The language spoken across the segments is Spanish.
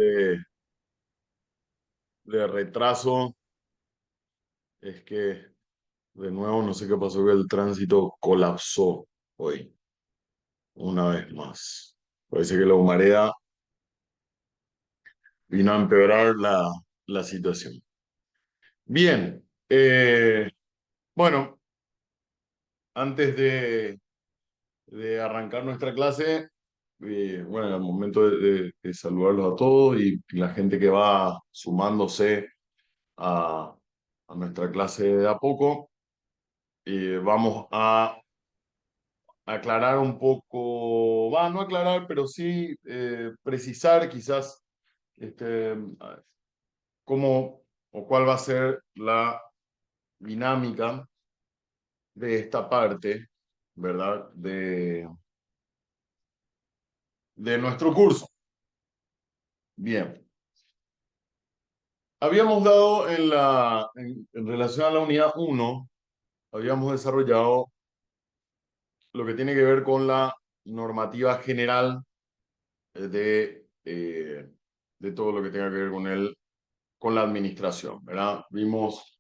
de, de retraso es que, de nuevo, no sé qué pasó, que el tránsito colapsó hoy, una vez más. Parece que la humareda vino a empeorar la situación. Bien, bueno, antes de arrancar nuestra clase, bueno, al momento de saludarlos a todos y la gente que va sumándose a, a nuestra clase de a poco, vamos a aclarar un poco, va, no aclarar, pero sí precisar quizás este, cómo o cuál va a ser la dinámica de esta parte, ¿verdad? De nuestro curso. Bien. Habíamos dado en relación a la unidad uno, habíamos desarrollado lo que tiene que ver con la normativa general de todo lo que tenga que ver con la administración, ¿verdad? Vimos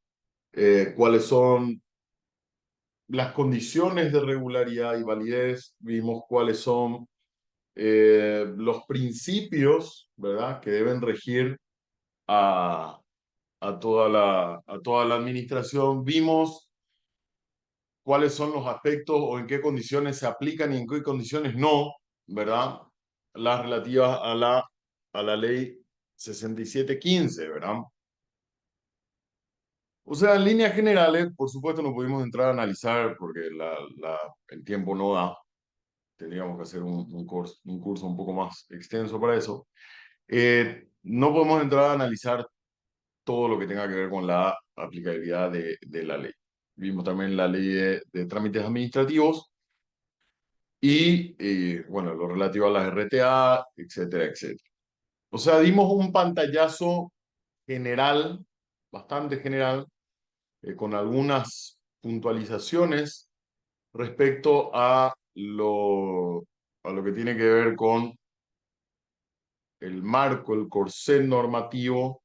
cuáles son las condiciones de regularidad y validez, vimos cuáles son los principios, ¿verdad?, que deben regir a, a toda la administración. Vimos cuáles son los aspectos o en qué condiciones se aplican y en qué condiciones no, ¿verdad? Las relativas a la ley 6715, ¿verdad? O sea, en líneas generales, por supuesto, no pudimos entrar a analizar porque el tiempo no da. Tendríamos que hacer un curso un poco más extenso para eso. No podemos entrar a analizar todo lo que tenga que ver con la aplicabilidad de la ley. Vimos también la ley de trámites administrativos bueno, lo relativo a las RTA, etcétera, etcétera. O sea, dimos un pantallazo general, bastante general, con algunas puntualizaciones respecto a lo que tiene que ver con el marco, el corset normativo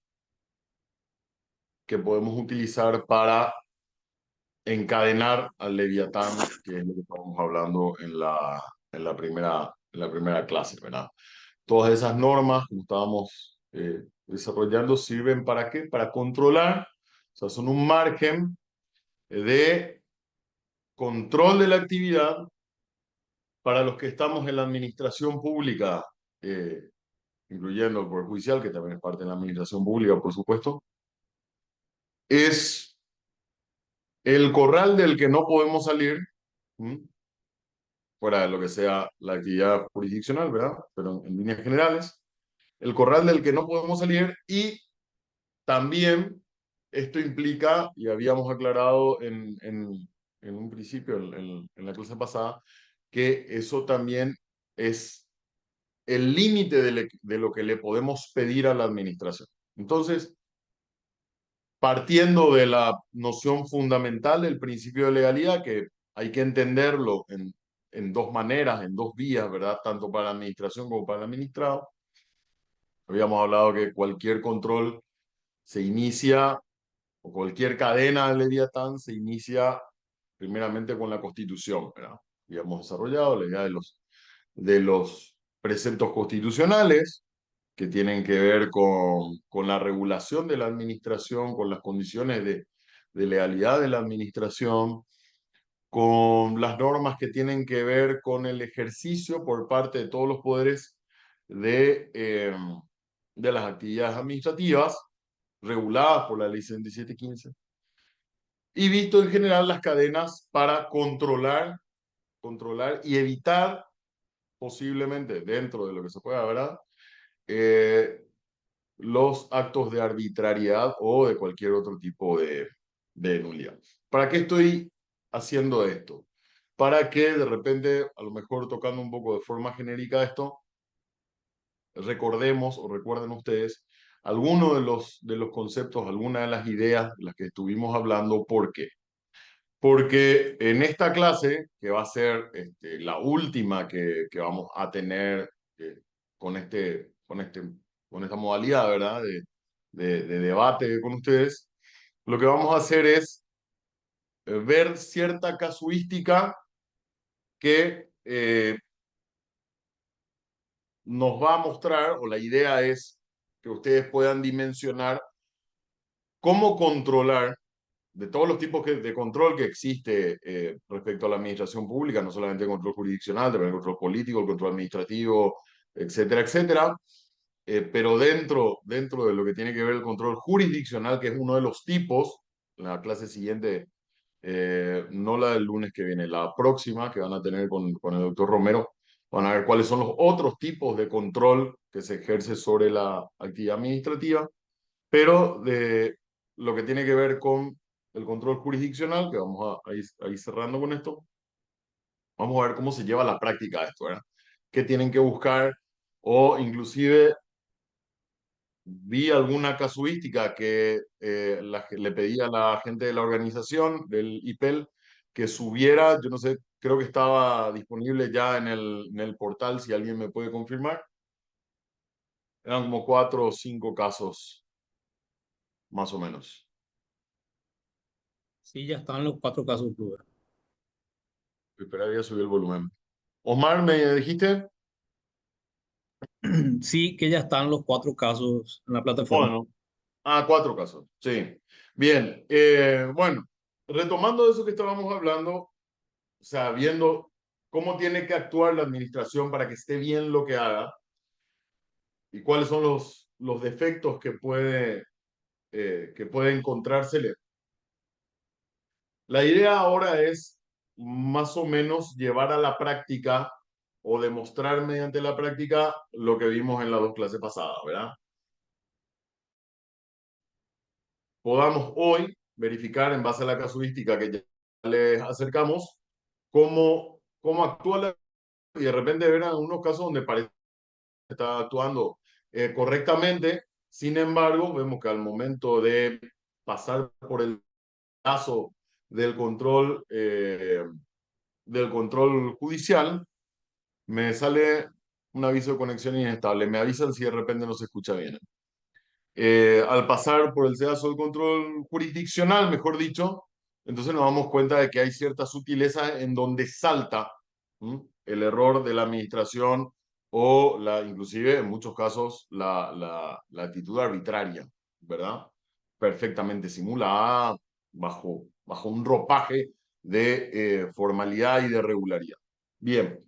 que podemos utilizar para encadenar al Leviatán, que es lo que estamos hablando en la primera clase, ¿verdad? Todas esas normas, como estábamos desarrollando, sirven ¿para qué? Para controlar, o sea, son un margen de control de la actividad para los que estamos en la administración pública, eh, incluyendo el Poder Judicial, que también es parte de la administración pública, por supuesto, es el corral del que no podemos salir, ¿m? Fuera de lo que sea la actividad jurisdiccional, ¿verdad? Pero en líneas generales, el corral del que no podemos salir y también esto implica, y habíamos aclarado en un principio, en la clase pasada, que eso también es el límite de lo que le podemos pedir a la administración. Entonces, partiendo de la noción fundamental del principio de legalidad, que hay que entenderlo en dos maneras, en dos vías, ¿verdad? Tanto para la administración como para el administrado. Habíamos hablado que cualquier control se inicia, o cualquier cadena de Leviatán se inicia primeramente con la Constitución, ¿verdad? Habíamos desarrollado la idea de los preceptos constitucionales, que tienen que ver con la regulación de la administración, con las condiciones de legalidad de la administración, con las normas que tienen que ver con el ejercicio por parte de todos los poderes de las actividades administrativas reguladas por la ley 6715, y visto en general las cadenas para controlar y evitar posiblemente dentro de lo que se pueda, ¿verdad? Eh, los actos de arbitrariedad o de cualquier otro tipo de nulidad. ¿Para qué estoy haciendo esto? Para que de repente, a lo mejor tocando un poco de forma genérica esto, recordemos o recuerden ustedes algunos de los conceptos, algunas de las ideas de las que estuvimos hablando. ¿Por qué? Porque en esta clase, que va a ser la última que vamos a tener con este con esta modalidad, ¿verdad? De debate con ustedes, lo que vamos a hacer es ver cierta casuística que nos va a mostrar, o la idea es que ustedes puedan dimensionar cómo controlar de todos los tipos de control que existe respecto a la administración pública, no solamente el control jurisdiccional, también el control político, el control administrativo, etcétera, etcétera. Pero dentro de lo que tiene que ver el control jurisdiccional, que es uno de los tipos, la clase siguiente, no la del lunes que viene, la próxima que van a tener con el doctor Romero, van a ver cuáles son los otros tipos de control que se ejerce sobre la actividad administrativa, pero de lo que tiene que ver con el control jurisdiccional, que vamos a ir cerrando con esto, vamos a ver cómo se lleva a la práctica esto, ¿verdad? ¿Qué tienen que buscar? O inclusive vi alguna casuística que le pedía a la gente de la organización, del IPEL, que subiera, yo no sé, creo que estaba disponible ya en el portal, si alguien me puede confirmar. Eran como 4 o 5 casos, más o menos. Sí, ya están los 4 casos, Rubén. Espera, voy a subir el volumen. Omar, ¿me dijiste? Sí, que ya están los 4 casos en la plataforma. Bueno, 4 casos, sí. Bien, bueno, retomando eso que estábamos hablando, o sea, viendo cómo tiene que actuar la administración para que esté bien lo que haga y cuáles son los defectos que puede encontrársele. La idea ahora es más o menos llevar a la práctica o demostrar mediante la práctica lo que vimos en las 2 clases pasadas, ¿verdad? Podamos hoy verificar en base a la casuística que ya les acercamos cómo actúa y de repente ver algunos casos donde parece que está actuando correctamente. Sin embargo, vemos que al momento de pasar por el caso del del control judicial, me sale un aviso de conexión inestable. Me avisan si de repente no se escucha bien. Al pasar por el sedazo del control jurisdiccional, mejor dicho, entonces nos damos cuenta de que hay cierta sutileza en donde salta el error de la administración o inclusive en muchos casos la actitud arbitraria, ¿verdad? Perfectamente simulada bajo un ropaje de formalidad y de regularidad. Bien,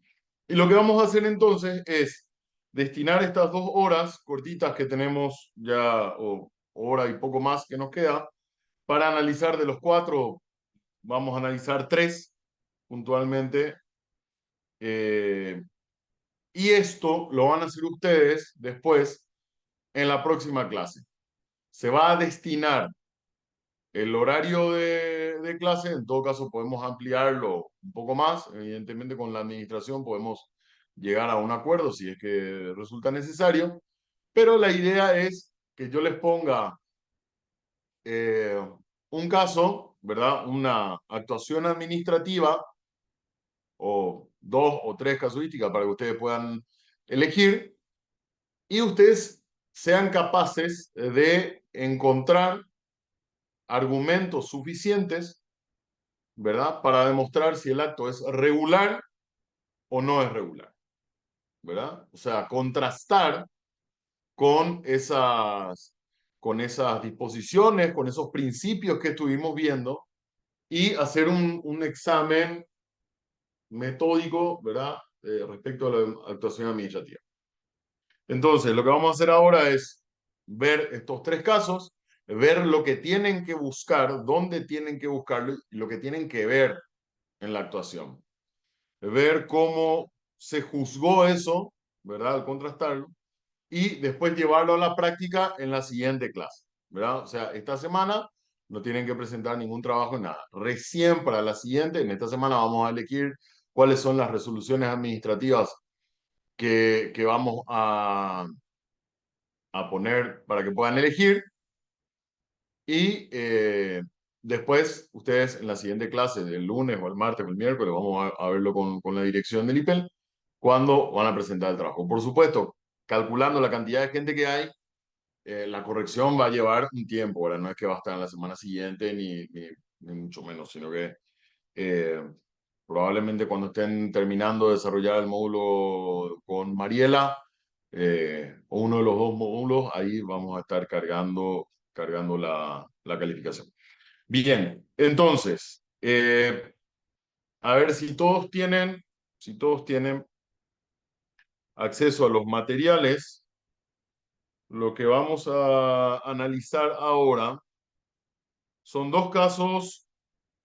y lo que vamos a hacer entonces es destinar estas 2 horas cortitas que tenemos ya, o hora y poco más que nos queda, para analizar de los 4, vamos a analizar 3 puntualmente. Y esto lo van a hacer ustedes después en la próxima clase. Se va a destinar el horario de clase, en todo caso podemos ampliarlo un poco más, evidentemente con la administración podemos llegar a un acuerdo si es que resulta necesario, pero la idea es que yo les ponga eh, un caso, ¿verdad? Una actuación administrativa o 2 o 3 casuísticas para que ustedes puedan elegir y ustedes sean capaces de encontrar argumentos suficientes, ¿verdad? Para demostrar si el acto es regular o no es regular, ¿verdad? O sea, contrastar con con esas disposiciones, con esos principios que estuvimos viendo y hacer un examen metódico, ¿verdad? Respecto a la actuación administrativa. Entonces, lo que vamos a hacer ahora es ver estos 3 casos, ver lo que tienen que buscar, dónde tienen que buscarlo y lo que tienen que ver en la actuación. Ver cómo se juzgó eso, ¿verdad? Al contrastarlo y después llevarlo a la práctica en la siguiente clase, ¿verdad? O sea, esta semana no tienen que presentar ningún trabajo en nada. Recién para la siguiente, en esta semana vamos a elegir cuáles son las resoluciones administrativas que vamos a poner para que puedan elegir y después ustedes en la siguiente clase, el lunes o el martes o el miércoles, vamos a verlo con la dirección del IPEL, cuándo van a presentar el trabajo. Por supuesto, calculando la cantidad de gente que hay, la corrección va a llevar un tiempo, ¿verdad? No es que va a estar en la semana siguiente ni mucho menos, sino que eh, probablemente cuando estén terminando de desarrollar el módulo con Mariela, o uno de los dos módulos, ahí vamos a estar cargando la calificación. Bien, entonces, a ver si todos tienen acceso a los materiales. Lo que vamos a analizar ahora son dos casos,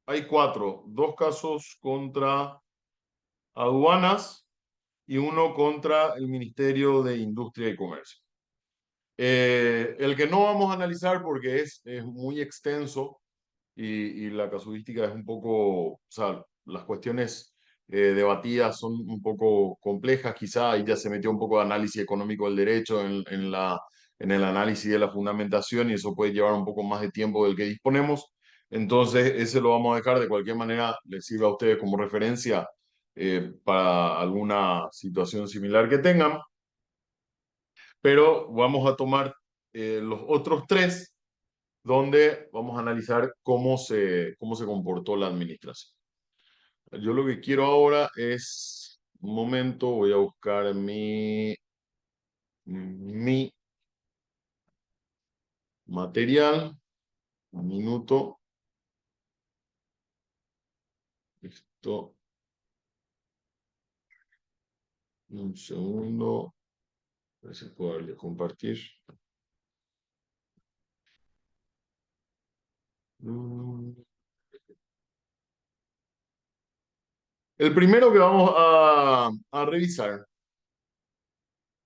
hay cuatro, dos casos contra aduanas y uno contra el Ministerio de Industria y Comercio. El que no vamos a analizar porque es muy extenso y la casuística es un poco, o sea, las cuestiones debatidas son un poco complejas, quizá ahí ya se metió un poco de análisis económico del derecho en el análisis de la fundamentación y eso puede llevar un poco más de tiempo del que disponemos. Entonces, ese lo vamos a dejar, de cualquier manera, les sirve a ustedes como referencia para alguna situación similar que tengan, pero vamos a tomar los otros tres donde vamos a analizar cómo se comportó la administración. Yo lo que quiero ahora es, un momento, voy a buscar mi material, un minuto, esto, un segundo, a ver si puedo darle a compartir. Mm. El primero que vamos a revisar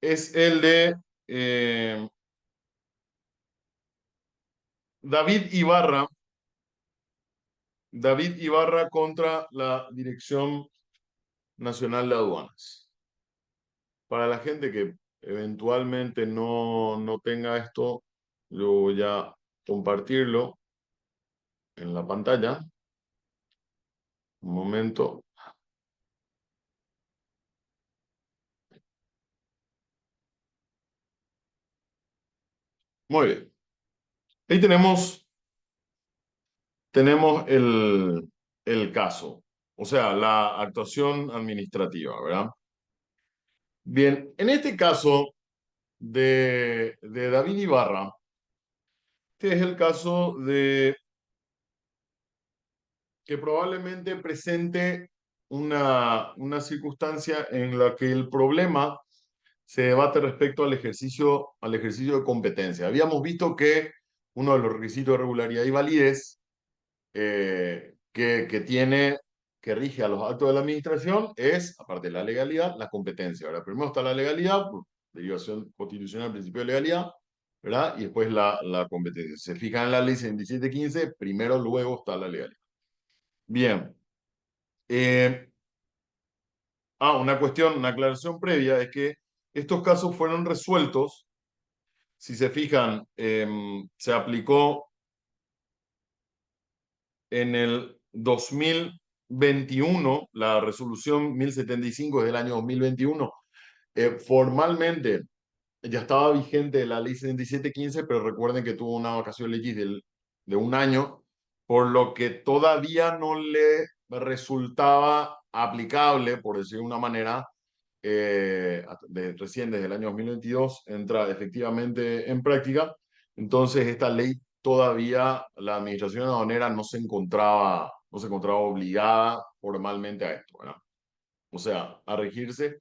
es el de David Ibarra. David Ibarra contra la Dirección Nacional de Aduanas. Para la gente que eventualmente no tenga esto, yo voy a compartirlo en la pantalla. Un momento. Muy bien. Ahí tenemos el caso, o sea, la actuación administrativa, ¿verdad? Bien, en este caso de David Ibarra, este es el caso de que probablemente presente una circunstancia en la que el problema se debate respecto al ejercicio de competencia. Habíamos visto que uno de los requisitos de regularidad y validez que rige a los actos de la administración es, aparte de la legalidad, la competencia. Ahora, primero está la legalidad, por derivación constitucional, principio de legalidad, ¿verdad? Y después la competencia. Se fijan en la ley 7715, primero, luego está la legalidad. Bien. Eh, una aclaración previa es que estos casos fueron resueltos. Si se fijan, se aplicó en el 2021, la resolución 1075 es del año 2021. Formalmente ya estaba vigente la ley 7715, pero recuerden que tuvo una vacación legis de un año, por lo que todavía no le resultaba aplicable, por decir de una manera, recién desde el año 2022 entra efectivamente en práctica. Entonces, esta ley todavía la administración aduanera no se encontraba obligada formalmente a esto, ¿verdad? O sea, a regirse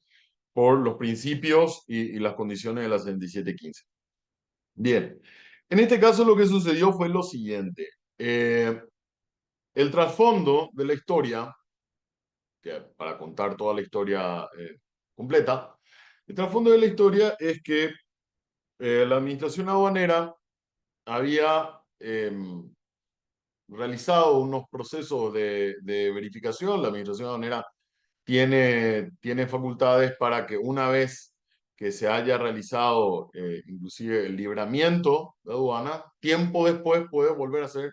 por los principios y las condiciones de la 7715. Bien, en este caso lo que sucedió fue lo siguiente. El trasfondo de la historia, que para contar toda la historia completa, el trasfondo de la historia es que la administración aduanera había realizado unos procesos de verificación. La administración aduanera tiene facultades para que una vez que se haya realizado inclusive el libramiento de aduana, tiempo después puede volver a hacer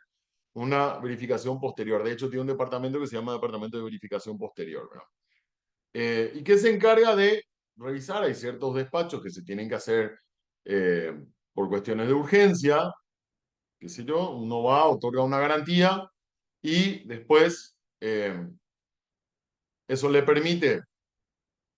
una verificación posterior. De hecho, tiene un departamento que se llama Departamento de Verificación Posterior, ¿verdad? Y que se encarga de revisar. Hay ciertos despachos que se tienen que hacer eh, por cuestiones de urgencia, qué sé yo, uno va, otorga una garantía y después eso le permite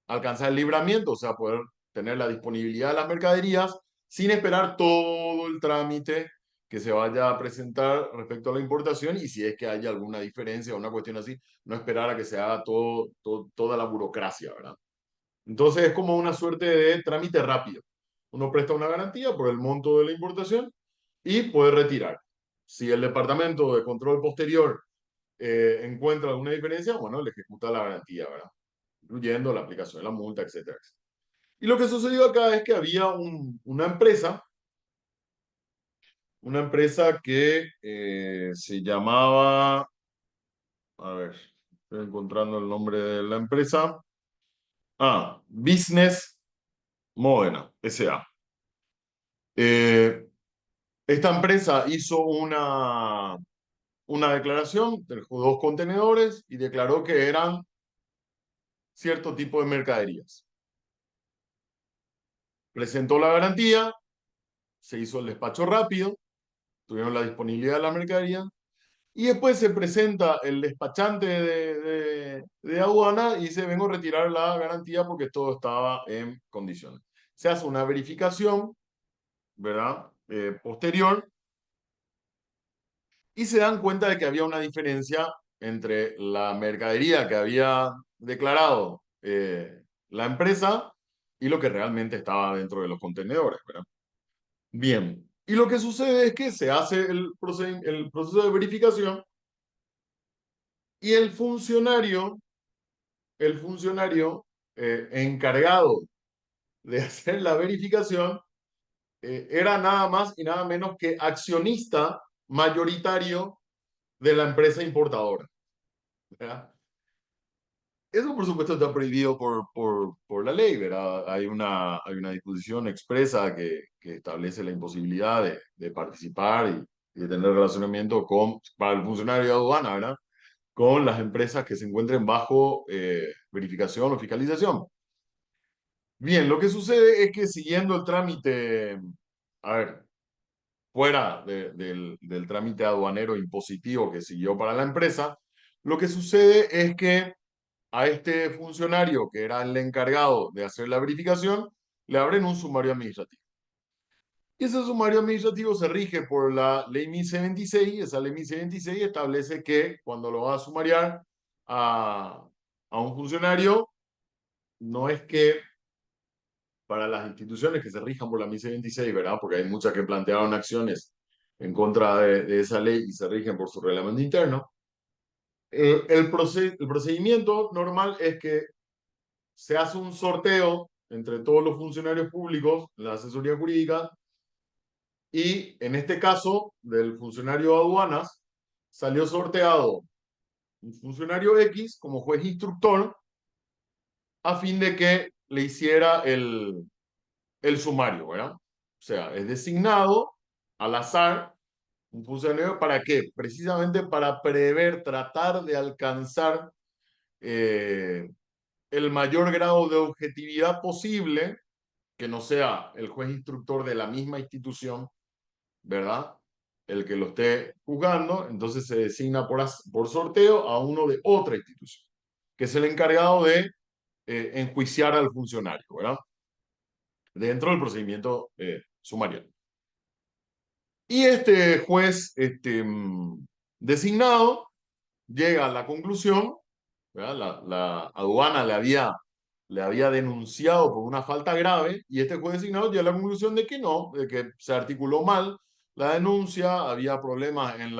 alcanzar el libramiento, o sea, poder tener la disponibilidad de las mercaderías sin esperar todo el trámite que se vaya a presentar respecto a la importación y si es que haya alguna diferencia o una cuestión así, no esperar a que se haga toda la burocracia, ¿verdad? Entonces es como una suerte de trámite rápido. Uno presta una garantía por el monto de la importación y puede retirar. Si el departamento de control posterior encuentra alguna diferencia, bueno, le ejecuta la garantía, ¿verdad? Incluyendo la aplicación de la multa, etcétera, etcétera. Y lo que sucedió acá es que había una empresa que se llamaba, a ver, estoy encontrando el nombre de la empresa, Business Modena, S.A. Eh, esta empresa hizo una declaración, dejó dos contenedores y declaró que eran cierto tipo de mercaderías. Presentó la garantía, se hizo el despacho rápido, tuvieron la disponibilidad de la mercadería y después se presenta el despachante de aduana y dice, vengo a retirar la garantía porque todo estaba en condiciones. Se hace una verificación, ¿verdad? Posterior y se dan cuenta de que había una diferencia entre la mercadería que había declarado la empresa y lo que realmente estaba dentro de los contenedores, ¿verdad? Bien, y lo que sucede es que se hace el proceso de verificación y el funcionario encargado de hacer la verificación era nada más y nada menos que accionista mayoritario de la empresa importadora, ¿verdad? Eso, por supuesto, está prohibido por la ley, ¿verdad? Hay una disposición expresa que establece la imposibilidad de participar y de tener relacionamiento para el funcionario de aduana, ¿verdad? Con las empresas que se encuentren bajo verificación o fiscalización. Bien, lo que sucede es que siguiendo el trámite, a ver, fuera del trámite aduanero impositivo que siguió para la empresa, lo que sucede es que a este funcionario, que era el encargado de hacer la verificación, le abren un sumario administrativo. Y ese sumario administrativo se rige por la ley 1026. Esa ley 1026 establece que cuando lo va a sumariar a un funcionario, no es que para las instituciones que se rijan por la 1026, ¿verdad? Porque hay muchas que plantearon acciones en contra de esa ley y se rigen por su reglamento interno. El procedimiento normal es que se hace un sorteo entre todos los funcionarios públicos, la asesoría jurídica, y en este caso del funcionario de aduanas salió sorteado un funcionario X como juez instructor a fin de que le hiciera el sumario, ¿verdad? O sea, es designado al azar un funcionario para qué? Precisamente para prever, tratar de alcanzar eh, el mayor grado de objetividad posible, que no sea el juez instructor de la misma institución, ¿verdad? El que lo esté juzgando, entonces se designa por sorteo a uno de otra institución, que es el encargado de enjuiciar al funcionario, ¿verdad? Dentro del procedimiento sumario. Y este juez designado llega a la conclusión, ¿verdad? La aduana le había denunciado por una falta grave y este juez designado llega a la conclusión de que no, de que se articuló mal la denuncia, había problemas en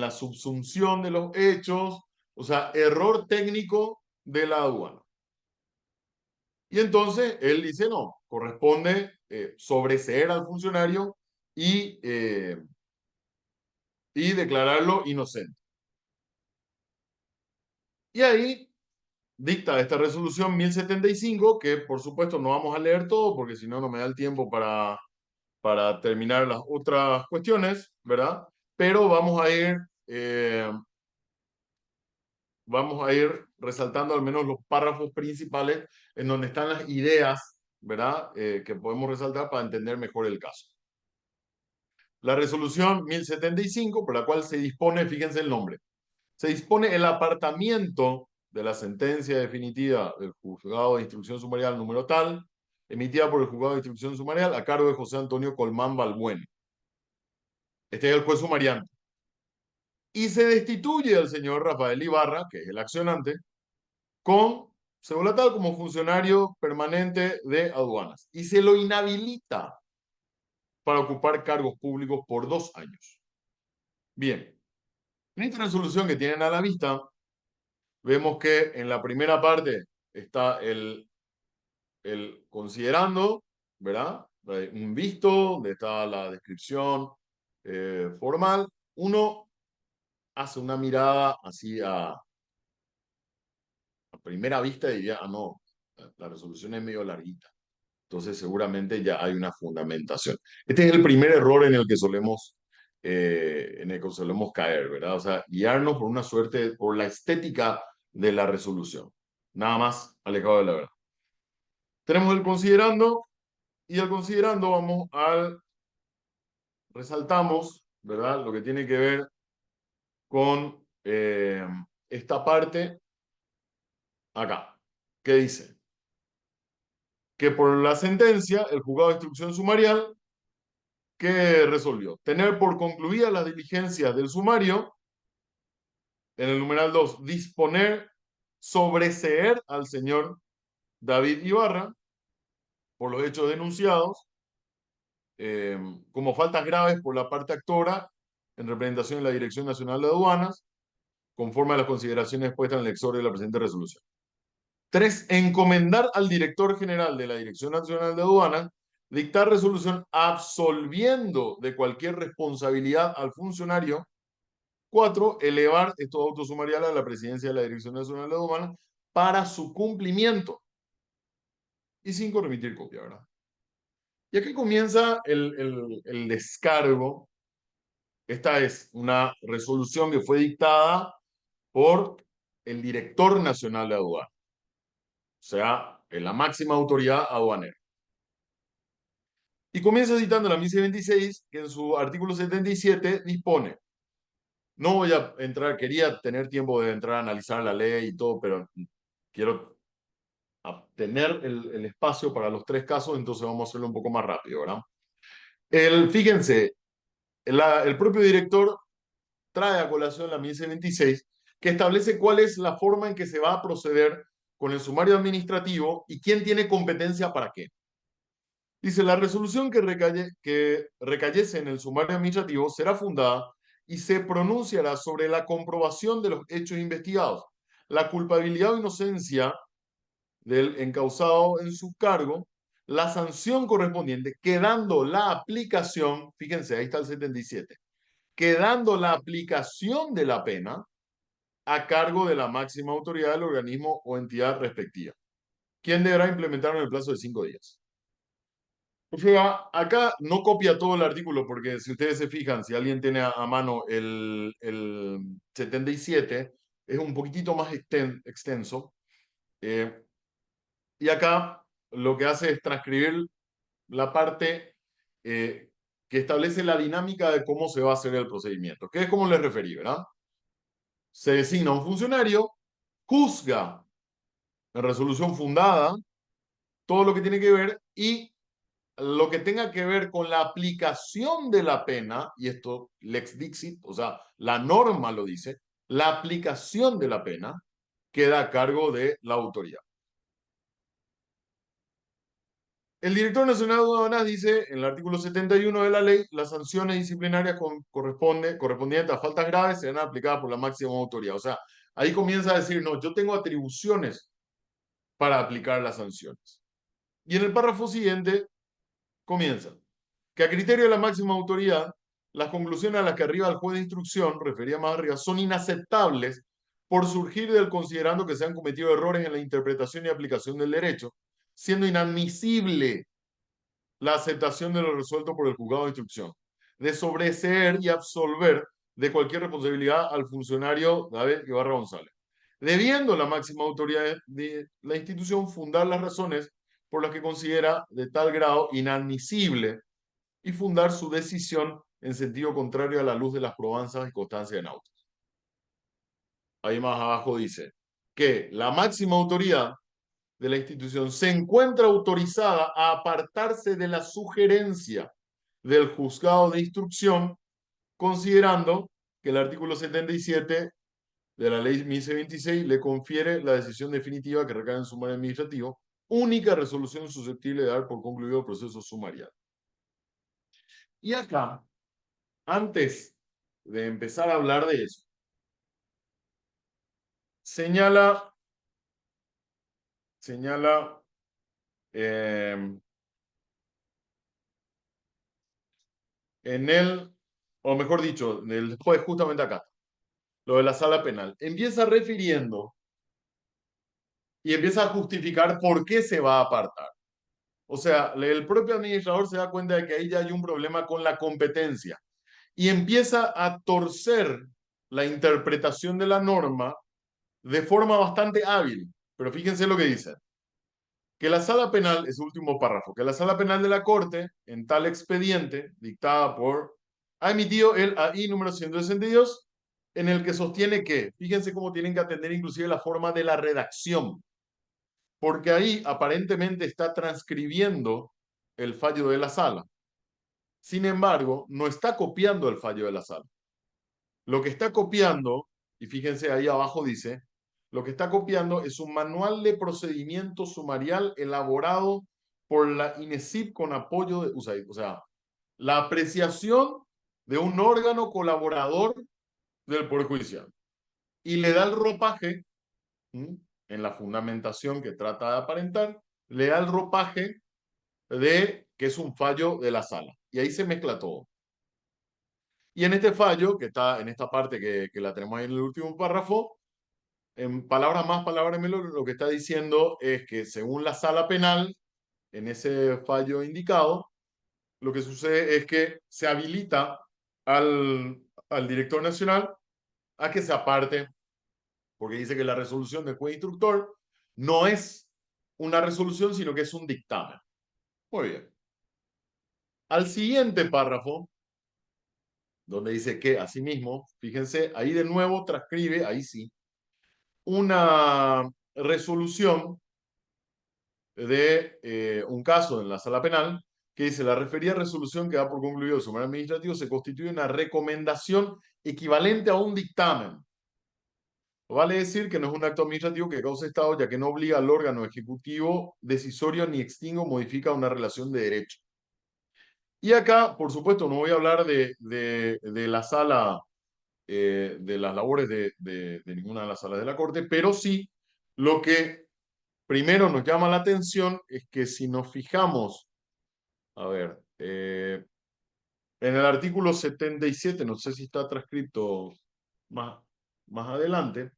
la subsunción de los hechos, o sea, error técnico de la aduana. Y entonces él dice, no, corresponde sobreseer al funcionario y declararlo inocente. Y ahí dicta esta resolución 1075, que por supuesto no vamos a leer todo porque si no, no me da el tiempo para terminar las otras cuestiones, ¿verdad? Pero vamos a ir vamos a ir resaltando al menos los párrafos principales en donde están las ideas, ¿verdad? Que podemos resaltar para entender mejor el caso. La resolución 1075, por la cual se dispone, fíjense el nombre, se dispone el apartamiento de la sentencia definitiva del juzgado de instrucción sumarial número tal, emitida por el juzgado de instrucción sumarial a cargo de José Antonio Colmán Balbuena. Este es el juez sumariante. Y se destituye al señor Rafael Ibarra, que es el accionante, con cédula tal como funcionario permanente de aduanas. Y se lo inhabilita para ocupar cargos públicos por 2 años. Bien, en esta resolución que tienen a la vista, vemos que en la primera parte está el considerando, ¿verdad? Un visto, donde está la descripción formal. Uno hace una mirada así a primera vista y diría, ah, no, la resolución es medio larguita. Entonces seguramente ya hay una fundamentación. Este es el primer error en el que solemos caer, ¿verdad? O sea, guiarnos por una suerte, por la estética de la resolución. Nada más alejado de la verdad. Tenemos el considerando y el considerando vamos al, resaltamos, ¿verdad? Lo que tiene que ver con esta parte acá, que dice que por la sentencia, el juzgado de instrucción sumarial que resolvió tener por concluidas las diligencias del sumario, en el numeral 2, disponer sobreseer al señor David Ibarra por los hechos denunciados como faltas graves por la parte actora en representación de la Dirección Nacional de Aduanas, conforme a las consideraciones expuestas en el exhorto de la presente resolución. 3. Encomendar al director general de la Dirección Nacional de Aduanas dictar resolución absolviendo de cualquier responsabilidad al funcionario. 4. Elevar estos autos sumariales a la presidencia de la Dirección Nacional de Aduanas para su cumplimiento. Y 5. Remitir copia, ¿verdad? Y aquí comienza el descargo. Esta es una resolución que fue dictada por el director nacional de aduanas, o sea, en la máxima autoridad aduanera. Y comienza citando la 1026, que en su artículo 77 dispone, no voy a entrar, quería tener tiempo de entrar a analizar la ley y todo, pero quiero tener el espacio para los 3 casos, entonces vamos a hacerlo un poco más rápido, ¿verdad? Fíjense, el propio director trae a colación la 1026, que establece cuál es la forma en que se va a proceder con el sumario administrativo y quién tiene competencia para qué. Dice, la resolución que recayese en el sumario administrativo será fundada y se pronunciará sobre la comprobación de los hechos investigados, la culpabilidad o inocencia del encausado en su cargo, la sanción correspondiente, quedando la aplicación, fíjense, ahí está el 77, quedando la aplicación de la pena a cargo de la máxima autoridad del organismo o entidad respectiva, quien deberá implementarlo en el plazo de 5 días. O sea, acá no copia todo el artículo porque si ustedes se fijan, si alguien tiene a mano el 77, es un poquitito más extenso. Y acá lo que hace es transcribir la parte que establece la dinámica de cómo se va a hacer el procedimiento, que es como les referí, ¿verdad? Se designa un funcionario, juzga en resolución fundada todo lo que tiene que ver y lo que tenga que ver con la aplicación de la pena, y esto lex dixit, o sea, la norma lo dice, la aplicación de la pena queda a cargo de la autoridad. El director nacional de aduanas dice en el artículo 71 de la ley, las sanciones disciplinarias correspondientes a faltas graves serán aplicadas por la máxima autoridad. O sea, ahí comienza a decir, no, yo tengo atribuciones para aplicar las sanciones. Y en el párrafo siguiente comienza que a criterio de la máxima autoridad, las conclusiones a las que arriba el juez de instrucción, refería más arriba, son inaceptables por surgir del considerando que se han cometido errores en la interpretación y aplicación del derecho, siendo inadmisible la aceptación de lo resuelto por el juzgado de instrucción, de sobreseer y absolver de cualquier responsabilidad al funcionario David Ibarra González. debiendo la máxima autoridad de la institución fundar las razones por las que considera de tal grado inadmisible y fundar su decisión en sentido contrario a la luz de las probanzas y constancia de autos. Ahí más abajo dice que la máxima autoridad de la institución se encuentra autorizada a apartarse de la sugerencia del juzgado de instrucción, considerando que el artículo 77 de la ley 1126 le confiere la decisión definitiva que recae en sumario administrativo, única resolución susceptible de dar por concluido el proceso sumarial. Y acá, antes de empezar a hablar de eso, señala eh, en el, o mejor dicho, después justamente acá, lo de la sala penal, empieza refiriendo y empieza a justificar por qué se va a apartar. O sea, el propio administrador se da cuenta de que ahí ya hay un problema con la competencia y empieza a torcer la interpretación de la norma de forma bastante hábil. Pero fíjense lo que dice. Que la sala penal, es último párrafo, que la sala penal de la Corte, en tal expediente, dictada por, ha emitido el AI número 162, en el que sostiene que, fíjense cómo tienen que atender inclusive la forma de la redacción, porque ahí aparentemente está transcribiendo el fallo de la sala. Sin embargo, no está copiando el fallo de la sala. Lo que está copiando, y fíjense ahí abajo dice, lo que está copiando es un manual de procedimiento sumarial elaborado por la INESIP con apoyo de USAID. O sea, la apreciación de un órgano colaborador del Poder Judicial. Y le da el ropaje, en la fundamentación que trata de aparentar, le da el ropaje de que es un fallo de la sala. Y ahí se mezcla todo. Y en este fallo, que está en esta parte que la tenemos ahí en el último párrafo, en palabras más, palabras menos, lo que está diciendo es que según la sala penal, en ese fallo indicado, lo que sucede es que se habilita al director nacional a que se aparte, porque dice que la resolución del juez instructor no es una resolución, sino que es un dictamen. Muy bien. Al siguiente párrafo, donde dice que, asimismo, fíjense, ahí de nuevo transcribe, ahí sí, una resolución de un caso en la sala penal que dice la referida resolución que da por concluido el sumario administrativo se constituye una recomendación equivalente a un dictamen. Vale decir que no es un acto administrativo que cause estado, ya que no obliga al órgano ejecutivo decisorio ni extingue o modifica una relación de derecho. Y acá, por supuesto, no voy a hablar de la sala, de las labores de ninguna de las salas de la Corte, pero sí lo que primero nos llama la atención es que si nos fijamos, a ver, en el artículo 77, no sé si está transcrito más, más adelante,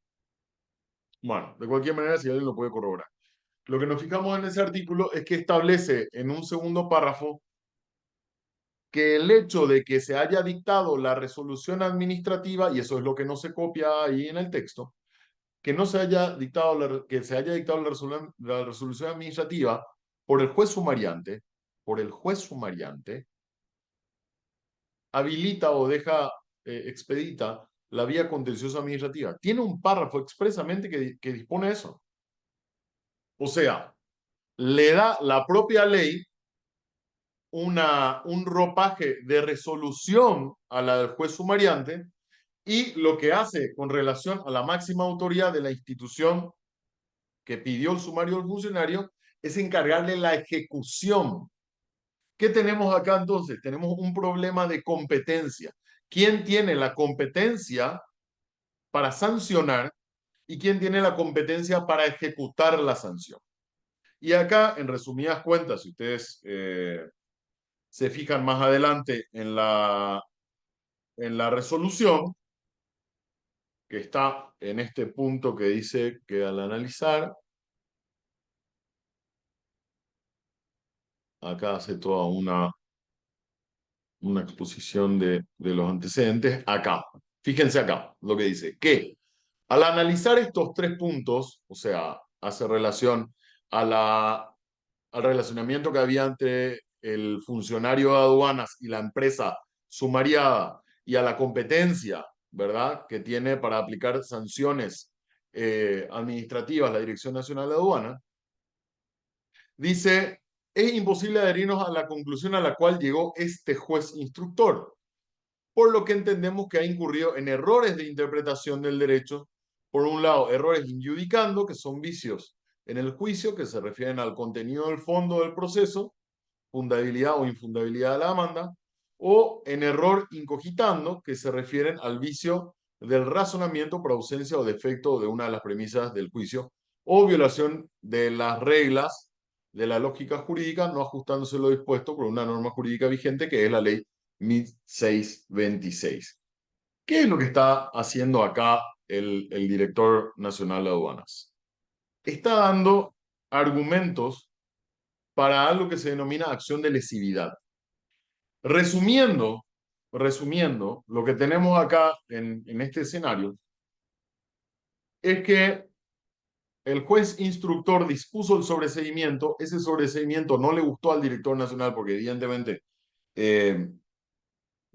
bueno, de cualquier manera, si alguien lo puede corroborar. Lo que nos fijamos en ese artículo es que establece en un segundo párrafo que el hecho de que se haya dictado la resolución administrativa, y eso es lo que no se copia ahí en el texto, que no se haya dictado que se haya dictado la resolución administrativa por el juez sumariante, habilita o deja expedita la vía contenciosa administrativa. Tiene un párrafo expresamente que dispone eso. O sea, le da la propia ley un ropaje de resolución a la del juez sumariante y lo que hace con relación a la máxima autoridad de la institución que pidió el sumario del funcionario es encargarle la ejecución. ¿Qué tenemos acá entonces? Tenemos un problema de competencia. ¿Quién tiene la competencia para sancionar y quién tiene la competencia para ejecutar la sanción? Y acá, en resumidas cuentas, si ustedes se fijan más adelante en la resolución, que está en este punto que dice que al analizar, acá hace toda una exposición de los antecedentes. Acá, fíjense acá lo que dice, que Al analizar estos tres puntos, o sea, hace relación al relacionamiento que había entre el funcionario de aduanas y la empresa sumariada y a la competencia, ¿verdad?, que tiene para aplicar sanciones administrativas la Dirección Nacional de Aduanas, dice, es imposible adherirnos a la conclusión a la cual llegó este juez instructor, por lo que entendemos que ha incurrido en errores de interpretación del derecho. Por un lado, errores injudicando, que son vicios en el juicio, que se refieren al contenido del fondo del proceso, fundabilidad o infundabilidad de la demanda, o en error incogitando, que se refieren al vicio del razonamiento por ausencia o defecto de una de las premisas del juicio, o violación de las reglas de la lógica jurídica, no ajustándose lo dispuesto por una norma jurídica vigente, que es la ley 1626. ¿Qué es lo que está haciendo acá el director nacional de aduanas? Está dando argumentos para algo que se denomina acción de lesividad. Resumiendo, lo que tenemos acá en este escenario es que el juez instructor dispuso el sobreseimiento, ese sobreseimiento no le gustó al director nacional porque evidentemente eh,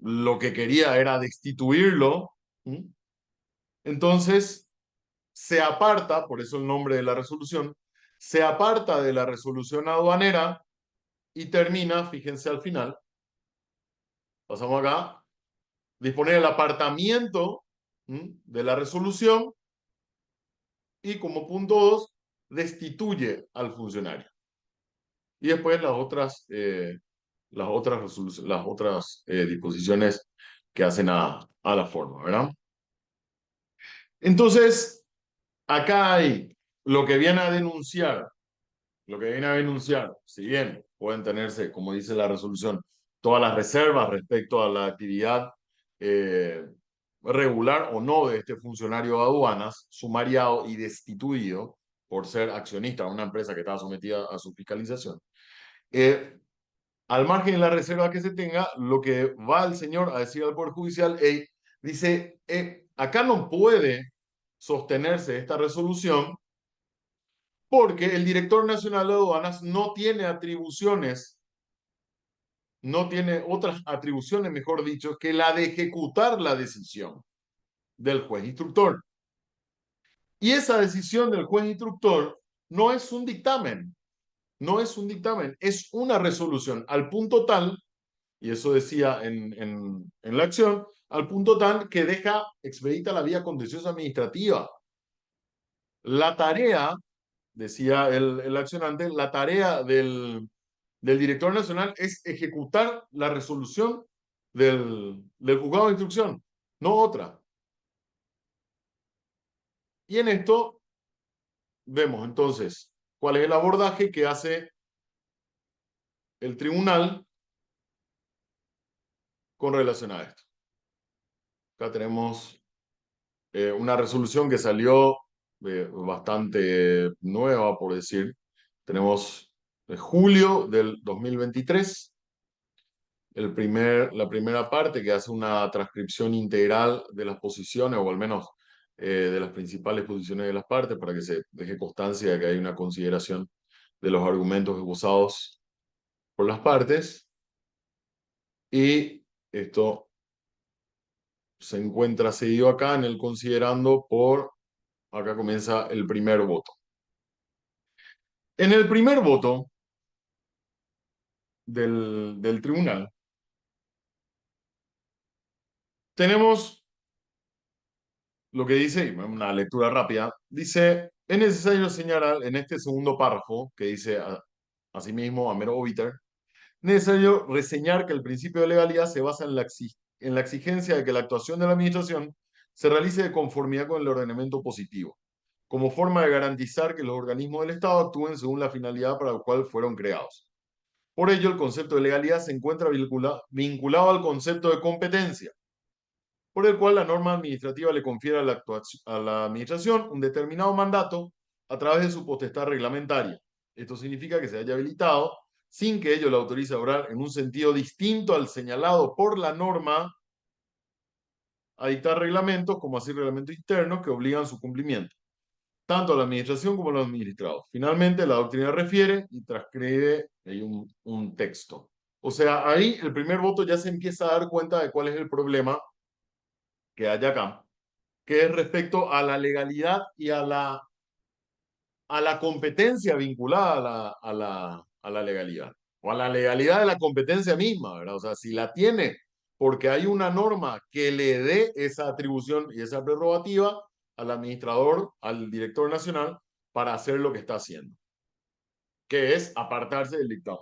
lo que quería era destituirlo. ¿Mm? Entonces se aparta, por eso el nombre de la resolución, se aparta de la resolución aduanera y termina, fíjense al final, pasamos acá, disponer el apartamiento de la resolución y como punto 2, destituye al funcionario. Y después las otras disposiciones que hacen a la forma, ¿verdad? Entonces, acá hay lo que viene a denunciar, si bien pueden tenerse, como dice la resolución, todas las reservas respecto a la actividad eh, regular o no de este funcionario de aduanas, sumariado y destituido por ser accionista de una empresa que estaba sometida a su fiscalización. Al margen de la reserva que se tenga, lo que va el señor a decir al Poder Judicial, dice, acá no puede sostenerse esta resolución porque el director nacional de aduanas no tiene atribuciones, no tiene otras atribuciones, mejor dicho, que la de ejecutar la decisión del juez instructor. Y esa decisión del juez instructor no es un dictamen, es una resolución al punto tal, y eso decía en la acción, al punto tal que expedita la vía contenciosa administrativa. La tarea, decía el accionante, la tarea del director nacional es ejecutar la resolución del juzgado de instrucción, no otra. Y en esto vemos entonces cuál es el abordaje que hace el tribunal con relación a esto. Acá tenemos una resolución que salió bastante nueva, por decir. Tenemos julio del 2023, la primera parte que hace una transcripción integral de las posiciones, o al menos de las principales posiciones de las partes, para que se deje constancia de que hay una consideración de los argumentos esbozados por las partes. Y esto se encuentra seguido acá en el considerando por, acá comienza el primer voto. En el primer voto del tribunal, tenemos lo que dice, una lectura rápida, dice, es necesario señalar en este segundo párrafo, que dice asimismo Amero Obiter, necesario reseñar que el principio de legalidad se basa en la exigencia de que la actuación de la administración se realice de conformidad con el ordenamiento positivo, como forma de garantizar que los organismos del Estado actúen según la finalidad para la cual fueron creados. Por ello, el concepto de legalidad se encuentra vinculado al concepto de competencia, por el cual la norma administrativa le confiere a la administración un determinado mandato a través de su potestad reglamentaria. Esto significa que se haya habilitado sin que ello le autorice a obrar en un sentido distinto al señalado por la norma a dictar reglamentos, como así reglamentos internos, que obligan su cumplimiento, tanto a la administración como a los administrados. Finalmente, la doctrina refiere y transcribe ahí un texto. O sea, ahí el primer voto ya se empieza a dar cuenta de cuál es el problema que hay acá, que es respecto a la legalidad y a la competencia vinculada a la legalidad, o a la legalidad de la competencia misma, ¿verdad? O sea, si la tiene porque hay una norma que le dé esa atribución y esa prerrogativa al administrador, al director nacional, para hacer lo que está haciendo, que es apartarse del dictamen.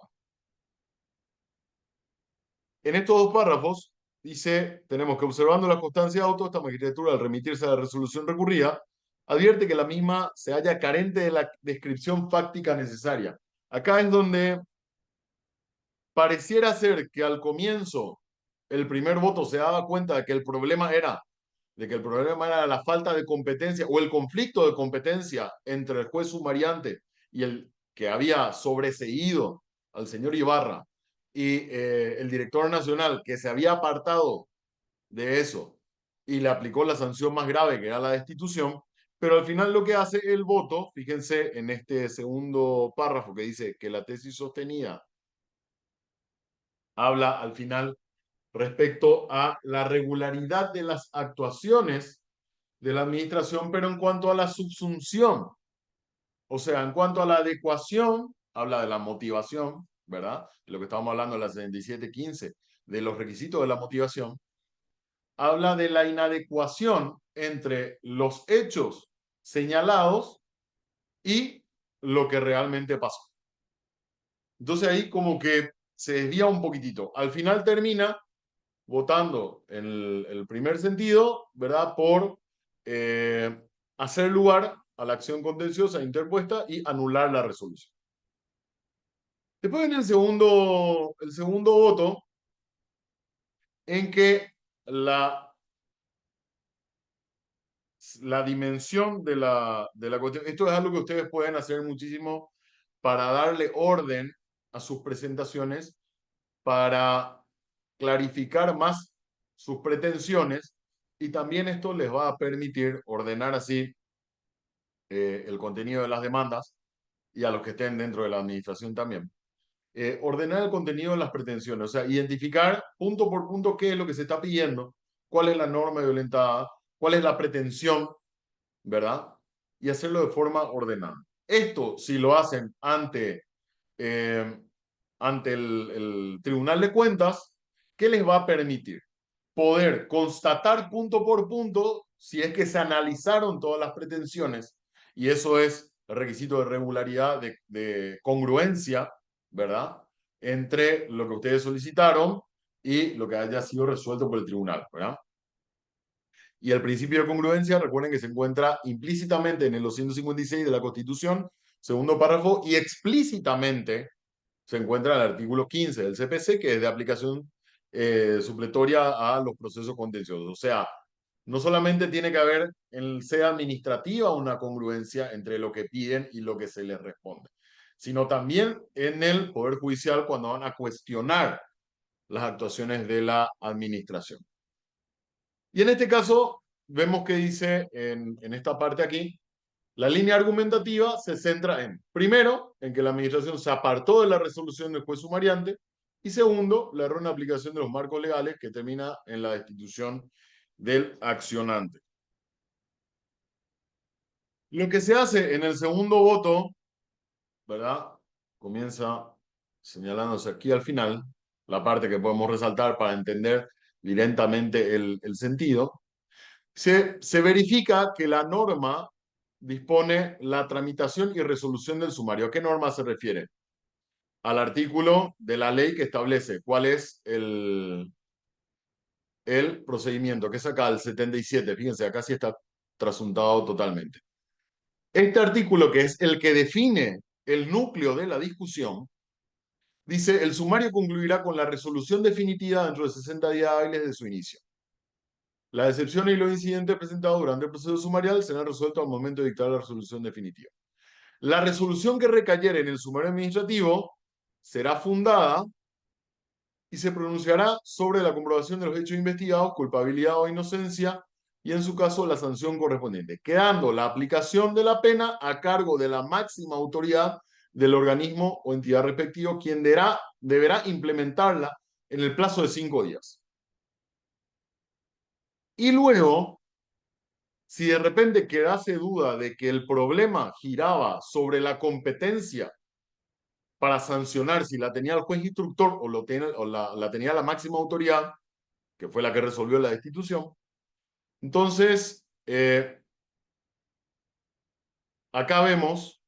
En estos dos párrafos dice, tenemos que observando la constancia de auto, esta magistratura al remitirse a la resolución recurrida, advierte que la misma se halla carente de la descripción fáctica necesaria. Acá es donde pareciera ser que al comienzo el primer voto se daba cuenta de que el problema era la falta de competencia o el conflicto de competencia entre el juez sumariante y el que había sobreseído al señor Ibarra y el director nacional que se había apartado de eso y le aplicó la sanción más grave que era la destitución, pero al final lo que hace el voto, fíjense en este segundo párrafo que dice que la tesis sostenida habla al final respecto a la regularidad de las actuaciones de la administración, pero en cuanto a la subsunción, o sea, en cuanto a la adecuación, habla de la motivación, ¿verdad? Lo que estábamos hablando en la 7715, de los requisitos de la motivación, habla de la inadecuación entre los hechos señalados y lo que realmente pasó. Entonces ahí como que se desvía un poquitito. Al final termina votando en el primer sentido, ¿verdad? Por hacer lugar a la acción contenciosa interpuesta y anular la resolución. Después viene el segundo voto en que la dimensión de la cuestión, esto es algo que ustedes pueden hacer muchísimo para darle orden a sus presentaciones, para clarificar más sus pretensiones y también esto les va a permitir ordenar así el contenido de las demandas y a los que estén dentro de la administración también. Ordenar el contenido de las pretensiones, o sea, identificar punto por punto qué es lo que se está pidiendo, cuál es la norma violentada, cuál es la pretensión, ¿verdad? Y hacerlo de forma ordenada. Esto, si lo hacen eh, ante el Tribunal de Cuentas, ¿qué les va a permitir? Poder constatar punto por punto si es que se analizaron todas las pretensiones, y eso es el requisito de regularidad, de congruencia, ¿verdad? Entre lo que ustedes solicitaron y lo que haya sido resuelto por el tribunal, ¿verdad? Y el principio de congruencia, recuerden que se encuentra implícitamente en el 256 de la Constitución, segundo párrafo, y explícitamente se encuentra en el artículo 15 del CPC, que es de aplicación supletoria a los procesos contenciosos. O sea, no solamente tiene que haber en sede administrativa una congruencia entre lo que piden y lo que se les responde, sino también en el Poder Judicial cuando van a cuestionar las actuaciones de la administración. Y en este caso, vemos que dice en esta parte aquí, la línea argumentativa se centra en, primero, en que la administración se apartó de la resolución del juez sumariante, y segundo, la errónea aplicación de los marcos legales que termina en la destitución del accionante. Lo que se hace en el segundo voto, ¿verdad? Comienza señalándose aquí al final, la parte que podemos resaltar para entender directamente el sentido. Se verifica que la norma dispone la tramitación y resolución del sumario. ¿A qué norma se refiere? Al artículo de la ley que establece cuál es el procedimiento, que es acá el 77. Fíjense, acá sí está trasuntado totalmente. Este artículo, que es el que define el núcleo de la discusión, dice, el sumario concluirá con la resolución definitiva dentro de 60 días hábiles de su inicio. Las excepciones y los incidentes presentados durante el proceso sumarial serán resueltos al momento de dictar la resolución definitiva. La resolución que recayere en el sumario administrativo será fundada y se pronunciará sobre la comprobación de los hechos investigados, culpabilidad o inocencia, y en su caso la sanción correspondiente, quedando la aplicación de la pena a cargo de la máxima autoridad del organismo o entidad respectivo, quien deberá implementarla en el plazo de 5 días. Y luego, si de repente quedase duda de que el problema giraba sobre la competencia para sancionar si la tenía el juez instructor o la tenía la máxima autoridad, que fue la que resolvió la destitución, entonces acá vemos,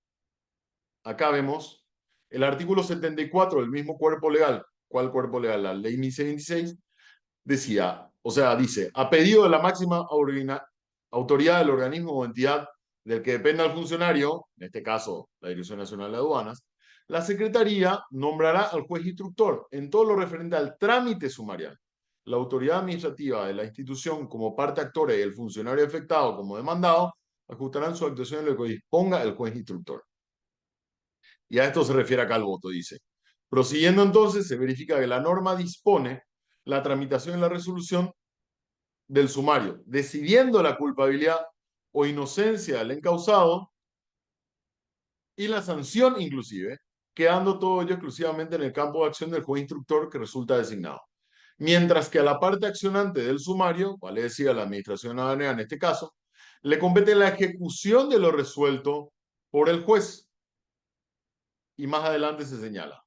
acá vemos el artículo 74 del mismo cuerpo legal. ¿Cuál cuerpo legal? La ley 1626 decía, o sea, dice, a pedido de la máxima autoridad del organismo o entidad del que dependa el funcionario, en este caso la Dirección Nacional de Aduanas, la Secretaría nombrará al juez instructor en todo lo referente al trámite sumarial. La autoridad administrativa de la institución como parte actora y el funcionario afectado como demandado ajustarán su actuación en lo que disponga el juez instructor. Y a esto se refiere acá el voto, dice. Prosiguiendo entonces, se verifica que la norma dispone la tramitación y la resolución del sumario, decidiendo la culpabilidad o inocencia del encausado y la sanción inclusive, quedando todo ello exclusivamente en el campo de acción del juez instructor que resulta designado. Mientras que a la parte accionante del sumario, vale decir a la administración aduanera en este caso, le compete la ejecución de lo resuelto por el juez. Y más adelante se señala.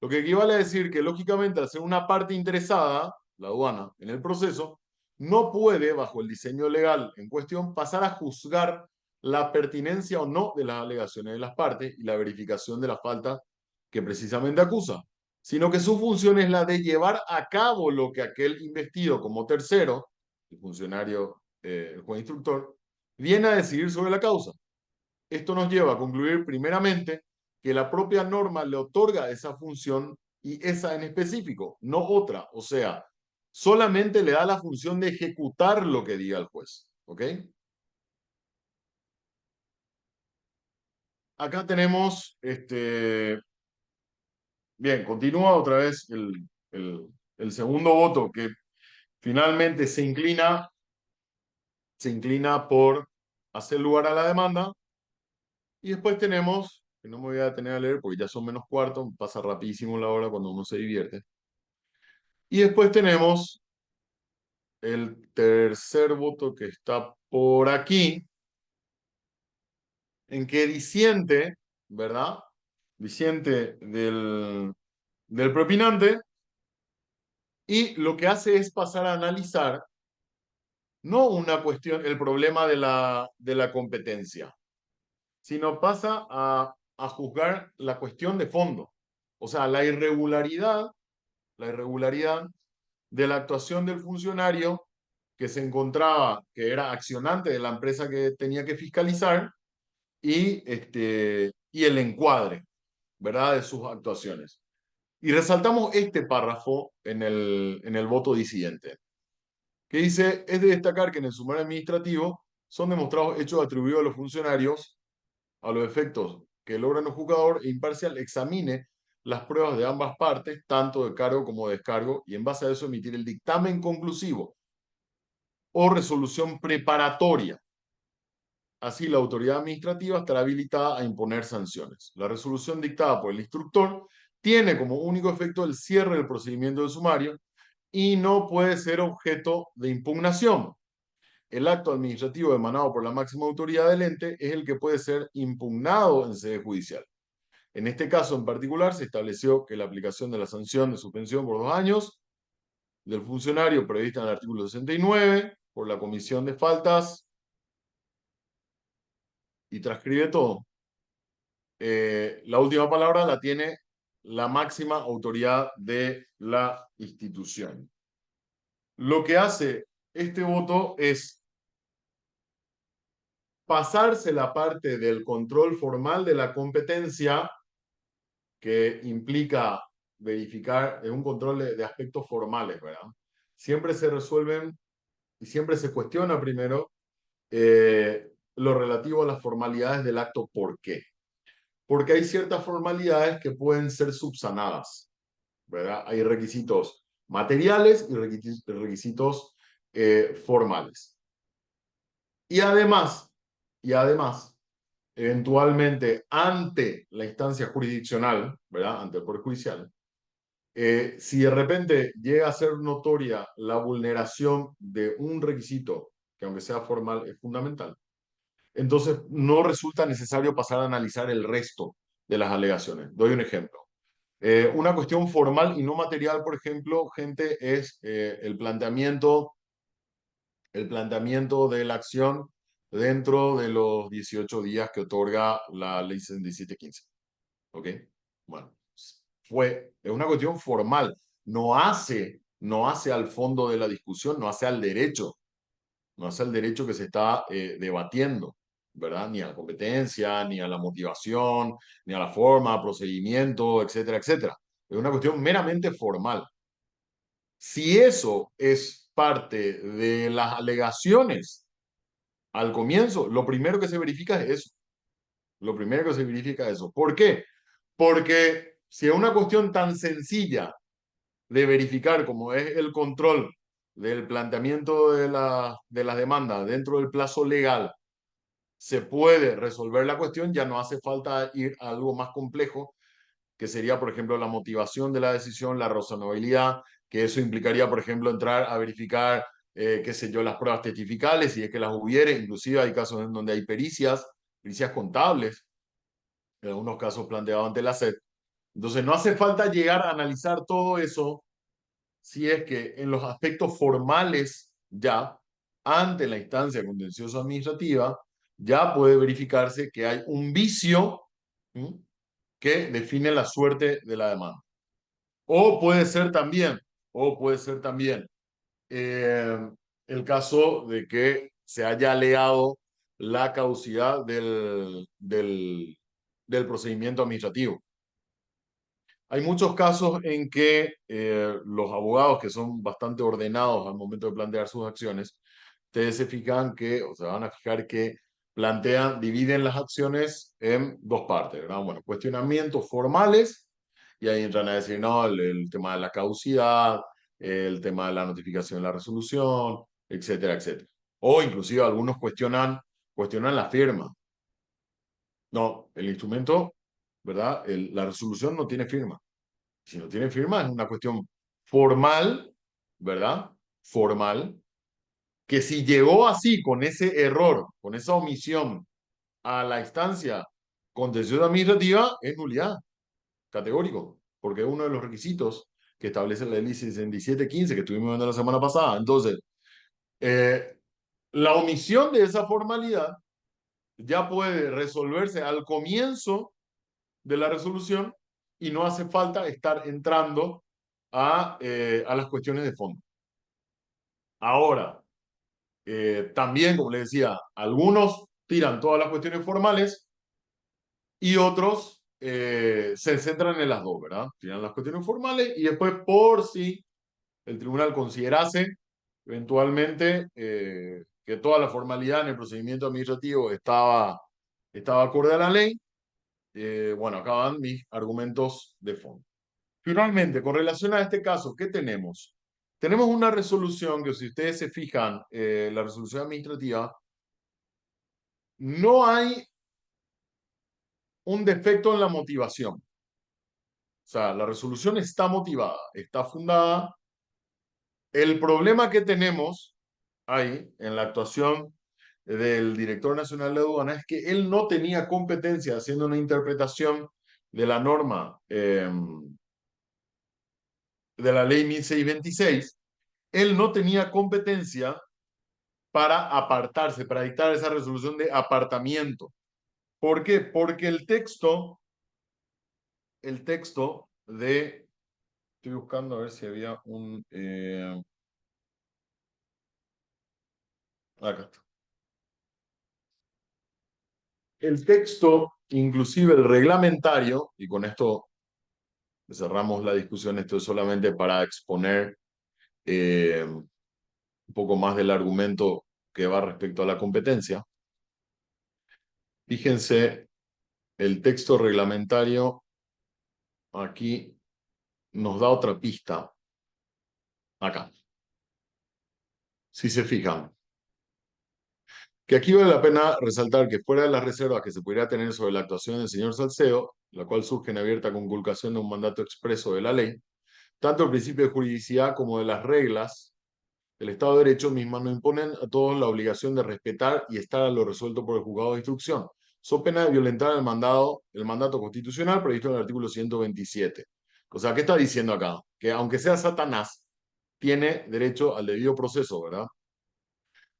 Lo que equivale a decir que, lógicamente, al ser una parte interesada, la aduana, en el proceso, no puede, bajo el diseño legal en cuestión, pasar a juzgar la pertinencia o no de las alegaciones de las partes y la verificación de la falta que precisamente acusa, sino que su función es la de llevar a cabo lo que aquel investido como tercero, el funcionario, el juez instructor, viene a decidir sobre la causa. Esto nos lleva a concluir primeramente que la propia norma le otorga esa función y esa en específico, no otra. O sea, solamente le da la función de ejecutar lo que diga el juez. ¿Ok? Acá tenemos, bien, continúa otra vez el segundo voto que finalmente se inclina por hacer lugar a la demanda. Y después tenemos, que no me voy a detener a leer porque ya son menos cuarto, pasa rapidísimo la hora cuando uno se divierte. Y después tenemos el tercer voto que está por aquí, en que disiente, ¿verdad? Disiente del propinante, y lo que hace es pasar a analizar no una cuestión, el problema de la competencia, sino pasa a juzgar la cuestión de fondo. O sea, la irregularidad de la actuación del funcionario que se encontraba, que era accionante de la empresa que tenía que fiscalizar, y el encuadre, ¿verdad?, de sus actuaciones. Y resaltamos este párrafo en el voto disidente, que dice, es de destacar que en el sumario administrativo son demostrados hechos atribuidos a los funcionarios a los efectos que el órgano juzgador e imparcial examine las pruebas de ambas partes, tanto de cargo como de descargo, y en base a eso emitir el dictamen conclusivo o resolución preparatoria. Así, la autoridad administrativa estará habilitada a imponer sanciones. La resolución dictada por el instructor tiene como único efecto el cierre del procedimiento del sumario y no puede ser objeto de impugnación. El acto administrativo emanado por la máxima autoridad del ente es el que puede ser impugnado en sede judicial. En este caso en particular, se estableció que la aplicación de la sanción de suspensión por 2 años del funcionario prevista en el artículo 69 por la comisión de faltas y transcribe todo. La última palabra la tiene la máxima autoridad de la institución. Lo que hace este voto es pasarse la parte del control formal de la competencia, que implica verificar un control de aspectos formales, ¿verdad? Siempre se resuelven y siempre se cuestiona primero lo relativo a las formalidades del acto. ¿Por qué? Porque hay ciertas formalidades que pueden ser subsanadas. ¿verdad? Hay requisitos materiales y requisitos formales. Y además, y además, eventualmente ante la instancia jurisdiccional, ¿verdad? Ante el Poder Judicial, si de repente llega a ser notoria la vulneración de un requisito, que aunque sea formal es fundamental, entonces no resulta necesario pasar a analizar el resto de las alegaciones. Doy un ejemplo. Una cuestión formal y no material, por ejemplo, gente, es el planteamiento de la acción dentro de los 18 días que otorga la ley 6715. ¿Ok? Bueno, es una cuestión formal. No hace al fondo de la discusión, no hace al derecho que se está debatiendo, ¿verdad? Ni a la competencia, ni a la motivación, ni a la forma, procedimiento, etcétera, etcétera. Es una cuestión meramente formal. Si eso es parte de las alegaciones al comienzo, lo primero que se verifica es eso. Lo primero que se verifica es eso. ¿Por qué? Porque si es una cuestión tan sencilla de verificar como es el control del planteamiento de las demandas dentro del plazo legal, se puede resolver la cuestión, ya no hace falta ir a algo más complejo, que sería, por ejemplo, la motivación de la decisión, la razonabilidad, que eso implicaría, por ejemplo, entrar a verificar, qué sé yo, las pruebas testificales, si es que las hubiere, inclusive hay casos en donde hay pericias contables, en algunos casos planteados ante la SED. Entonces, no hace falta llegar a analizar todo eso si es que en los aspectos formales ya, ante la instancia contencioso administrativa, ya puede verificarse que hay un vicio, ¿sí?, que define la suerte de la demanda. O puede ser también, o puede ser también eh, el caso de que se haya alegado la caducidad del procedimiento administrativo. Hay muchos casos en que los abogados, que son bastante ordenados al momento de plantear sus acciones, ustedes se fijan que, o se van a fijar que dividen las acciones en dos partes, ¿verdad? Bueno, cuestionamientos formales, y ahí entran a decir, no, el tema de la caducidad, el tema de la notificación de la resolución, etcétera, etcétera. O inclusive algunos cuestionan la firma. No, el instrumento, ¿verdad? La resolución no tiene firma. Si no tiene firma, es una cuestión formal, ¿verdad? Formal, que si llegó así, con ese error, con esa omisión a la instancia contenciosa administrativa, es nulidad, categórico, porque es uno de los requisitos que establece la ley 6715 que estuvimos viendo la semana pasada. Entonces, eh, la omisión de esa formalidad ya puede resolverse al comienzo de la resolución y no hace falta estar entrando a las cuestiones de fondo. Ahora, también, como les decía, algunos tiran todas las cuestiones formales y otros se centran en las dos, ¿verdad? Tiran las cuestiones formales y después, por si el tribunal considerase eventualmente que toda la formalidad en el procedimiento administrativo estaba acorde a la ley, bueno, acaban mis argumentos de fondo. Finalmente, con relación a este caso, ¿qué tenemos? Tenemos una resolución que, si ustedes se fijan, la resolución administrativa, no hay un defecto en la motivación. O sea, la resolución está motivada, está fundada. El problema que tenemos ahí en la actuación del director nacional de aduana es que él no tenía competencia haciendo una interpretación de la norma de la ley 1626. Él no tenía competencia para apartarse, para dictar esa resolución de apartamiento. ¿Por qué? Porque el texto de, estoy buscando a ver si había acá está. El texto, inclusive el reglamentario, y con esto cerramos la discusión, esto es solamente para exponer un poco más del argumento que va respecto a la competencia. Fíjense el texto reglamentario aquí nos da otra pista acá. Si se fijan, que aquí vale la pena resaltar que fuera de las reservas que se pudiera tener sobre la actuación del señor Salcedo, la cual surge en abierta conculcación de un mandato expreso de la ley, tanto el principio de juridicidad como de las reglas del Estado de Derecho mismas no imponen a todos la obligación de respetar y estar a lo resuelto por el juzgado de instrucción. So pena de violentar el mandato constitucional previsto en el artículo 127. O sea, ¿qué está diciendo acá? Que aunque sea Satanás, tiene derecho al debido proceso, ¿verdad?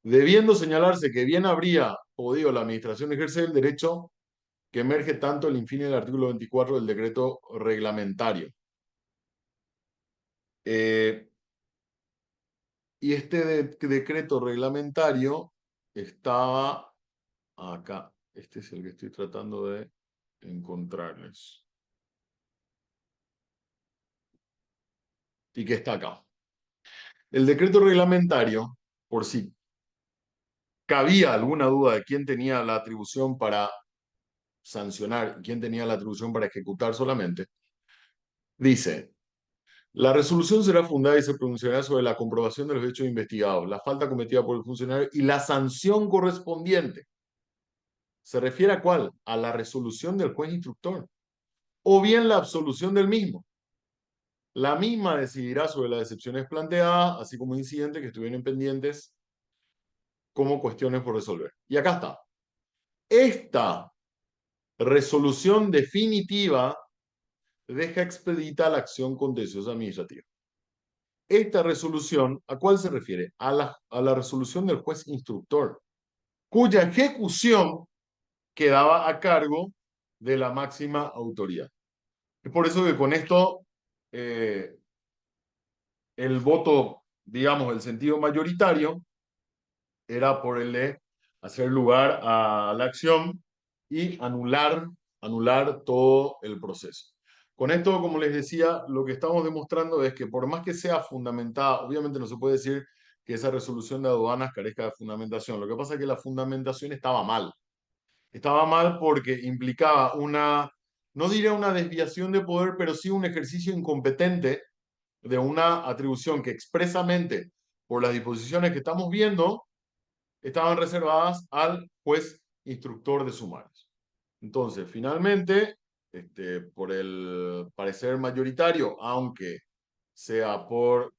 Debiendo señalarse que bien habría podido la administración ejercer el derecho que emerge tanto el infine del artículo 24 del decreto reglamentario. Y este decreto reglamentario estaba acá. Este es el que estoy tratando de encontrarles. Y que está acá. El decreto reglamentario, por si cabía alguna duda de quién tenía la atribución para sancionar y quién tenía la atribución para ejecutar solamente, dice: la resolución será fundada y se pronunciará sobre la comprobación de los hechos investigados, la falta cometida por el funcionario y la sanción correspondiente. ¿Se refiere a cuál? A la resolución del juez instructor o bien la absolución del mismo. La misma decidirá sobre las excepciones planteadas, así como incidentes que estuvieron pendientes como cuestiones por resolver. Y acá está. Esta resolución definitiva deja expedita la acción contenciosa administrativa. Esta resolución, ¿a cuál se refiere? A la resolución del juez instructor, cuya ejecución quedaba a cargo de la máxima autoridad. Es por eso que con esto eh, el voto, digamos, el sentido mayoritario era por el de hacer lugar a la acción y anular todo el proceso. Con esto, como les decía, lo que estamos demostrando es que por más que sea fundamentada, obviamente no se puede decir que esa resolución de aduanas carezca de fundamentación. Lo que pasa es que la fundamentación estaba mal. Estaba mal porque implicaba una, no diría una desviación de poder, pero sí un ejercicio incompetente de una atribución que expresamente, por las disposiciones que estamos viendo, estaban reservadas al juez instructor de sumarios. Entonces, finalmente, por el parecer mayoritario, aunque sea por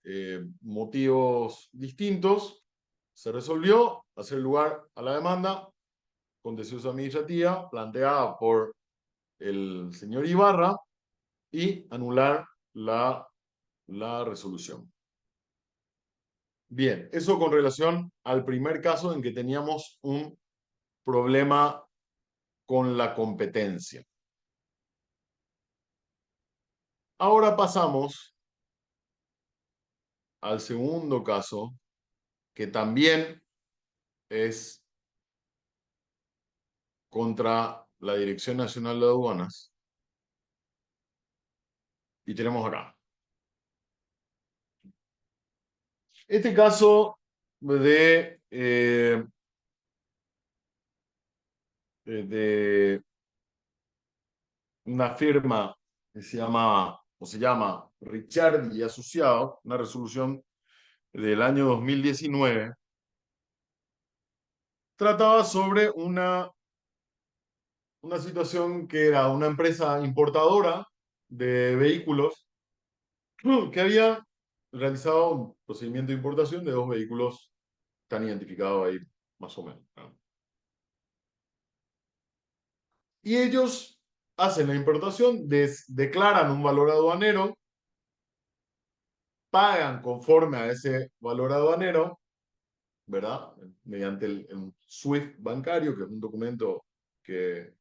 motivos distintos, se resolvió hacer lugar a la demanda contenciosa administrativa planteada por el señor Ibarra y anular la resolución. Bien, eso con relación al primer caso en que teníamos un problema con la competencia. Ahora pasamos al segundo caso, que también es contra la Dirección Nacional de Aduanas. Y tenemos acá. Este caso de una firma que se llama Richard y Asociados, una resolución del año 2019, trataba sobre una situación que era una empresa importadora de vehículos que había realizado un procedimiento de importación de dos vehículos tan identificados ahí, más o menos, ¿no? Y ellos hacen la importación, declaran un valor aduanero, pagan conforme a ese valor aduanero, ¿verdad? Mediante el SWIFT bancario, que es un documento que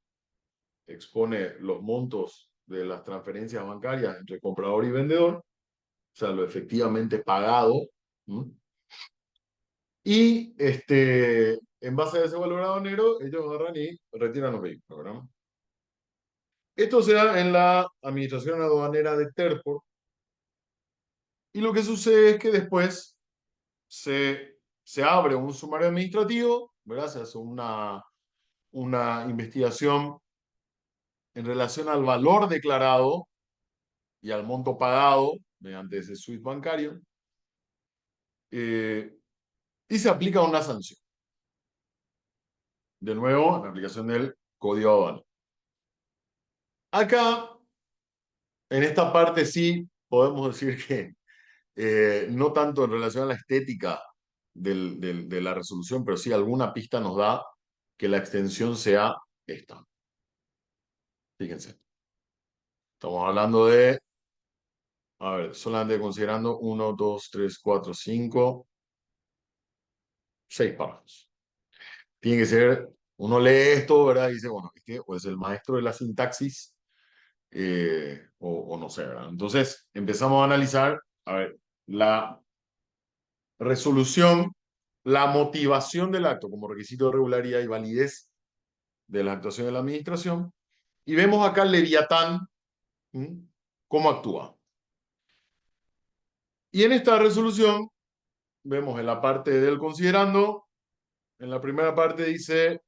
expone los montos de las transferencias bancarias entre comprador y vendedor, o sea, lo efectivamente pagado. ¿Mm? Y en base a ese valor aduanero, ellos agarran y retiran los vehículos, ¿verdad? Esto se da en la administración aduanera de Terport, y lo que sucede es que después se abre un sumario administrativo, ¿verdad? Se hace una investigación en relación al valor declarado y al monto pagado mediante ese SWIFT bancario, y se aplica una sanción. De nuevo, en la aplicación del código aduanero. Acá, en esta parte sí podemos decir que no tanto en relación a la estética de la resolución, pero sí alguna pista nos da que la extensión sea esta. Fíjense. Estamos hablando de, a ver, solamente considerando 1, 2, 3, 4, 5, 6 párrafos. Tiene que ser, uno lee esto, ¿verdad? Y dice, bueno, este o es el maestro de la sintaxis o no sé, ¿verdad? Entonces empezamos a analizar, a ver, la resolución, la motivación del acto como requisito de regularidad y validez de la actuación de la administración, y vemos acá el Leviatán, ¿m? Cómo actúa. Y en esta resolución, vemos en la parte del considerando, en la primera parte dice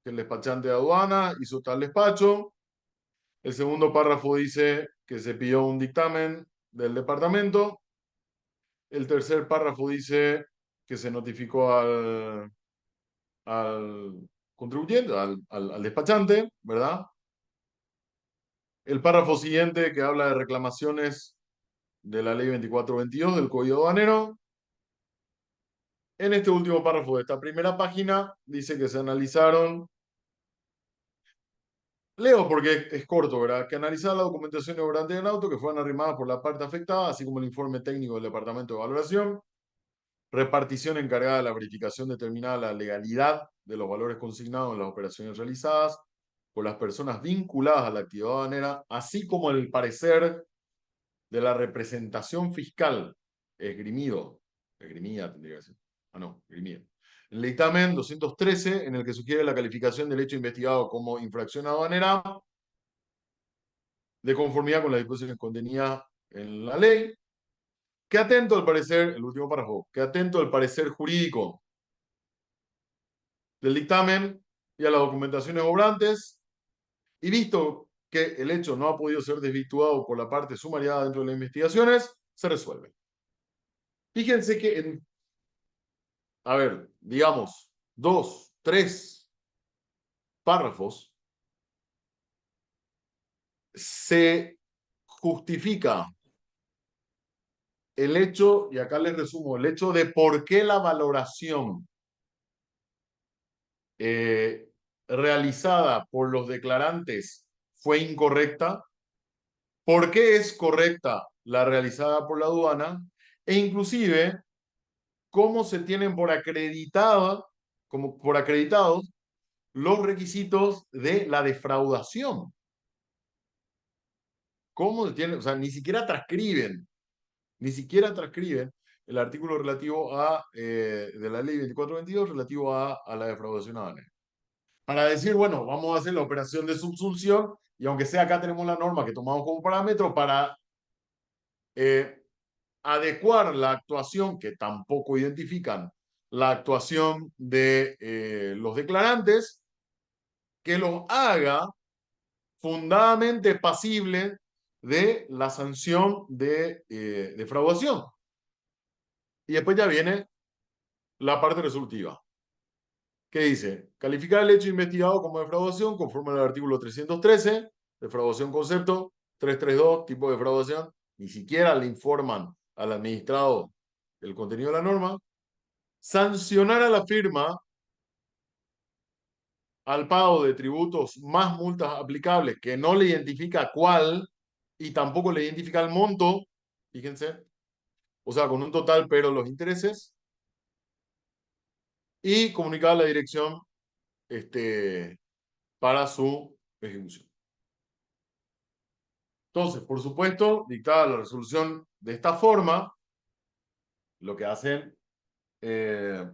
que el despachante de aduana hizo tal despacho. El segundo párrafo dice que se pidió un dictamen del departamento. El tercer párrafo dice que se notificó al contribuyente, al despachante, ¿verdad? El párrafo siguiente que habla de reclamaciones de la ley 2422 del Código Aduanero. En este último párrafo de esta primera página dice que se analizaron, leo porque es corto, ¿verdad? Que analizar la documentación de obrante del auto que fueron arrimadas por la parte afectada, así como el informe técnico del Departamento de Valoración, repartición encargada de la verificación determinada la legalidad de los valores consignados en las operaciones realizadas por las personas vinculadas a la actividad aduanera, así como el parecer de la representación fiscal esgrimida tendría que ser, no, esgrimida. El dictamen 213, en el que sugiere la calificación del hecho investigado como infracción aduanera, de conformidad con las disposiciones contenidas en la ley, que atento al parecer, el último párrafo, que atento al parecer jurídico del dictamen y a las documentaciones obrantes, y visto que el hecho no ha podido ser desvirtuado por la parte sumariada dentro de las investigaciones, se resuelve. Fíjense que a ver, digamos, 2, 3 párrafos, se justifica el hecho, y acá les resumo, el hecho de por qué la valoración eh, realizada por los declarantes fue incorrecta, por qué es correcta la realizada por la aduana, e inclusive cómo se tienen por acreditada, como por acreditados los requisitos de la defraudación. ¿Cómo tienen? O sea, ni siquiera transcriben el artículo relativo a, de la ley 2422 relativo a la defraudación aduanera. Para decir, bueno, vamos a hacer la operación de subsunción y aunque sea acá tenemos la norma que tomamos como parámetro para adecuar la actuación, que tampoco identifican la actuación de los declarantes, que los haga fundadamente pasible de la sanción de defraudación. Y después ya viene la parte resolutiva, que dice, calificar el hecho investigado como defraudación conforme al artículo 313, defraudación concepto, 332, tipo de defraudación, ni siquiera le informan al administrado el contenido de la norma, sancionar a la firma al pago de tributos más multas aplicables que no le identifica cuál y tampoco le identifica el monto, fíjense, o sea, con un total pero los intereses, y comunicar a la dirección para su ejecución. Entonces, por supuesto, dictada la resolución de esta forma, lo que hacen, eh,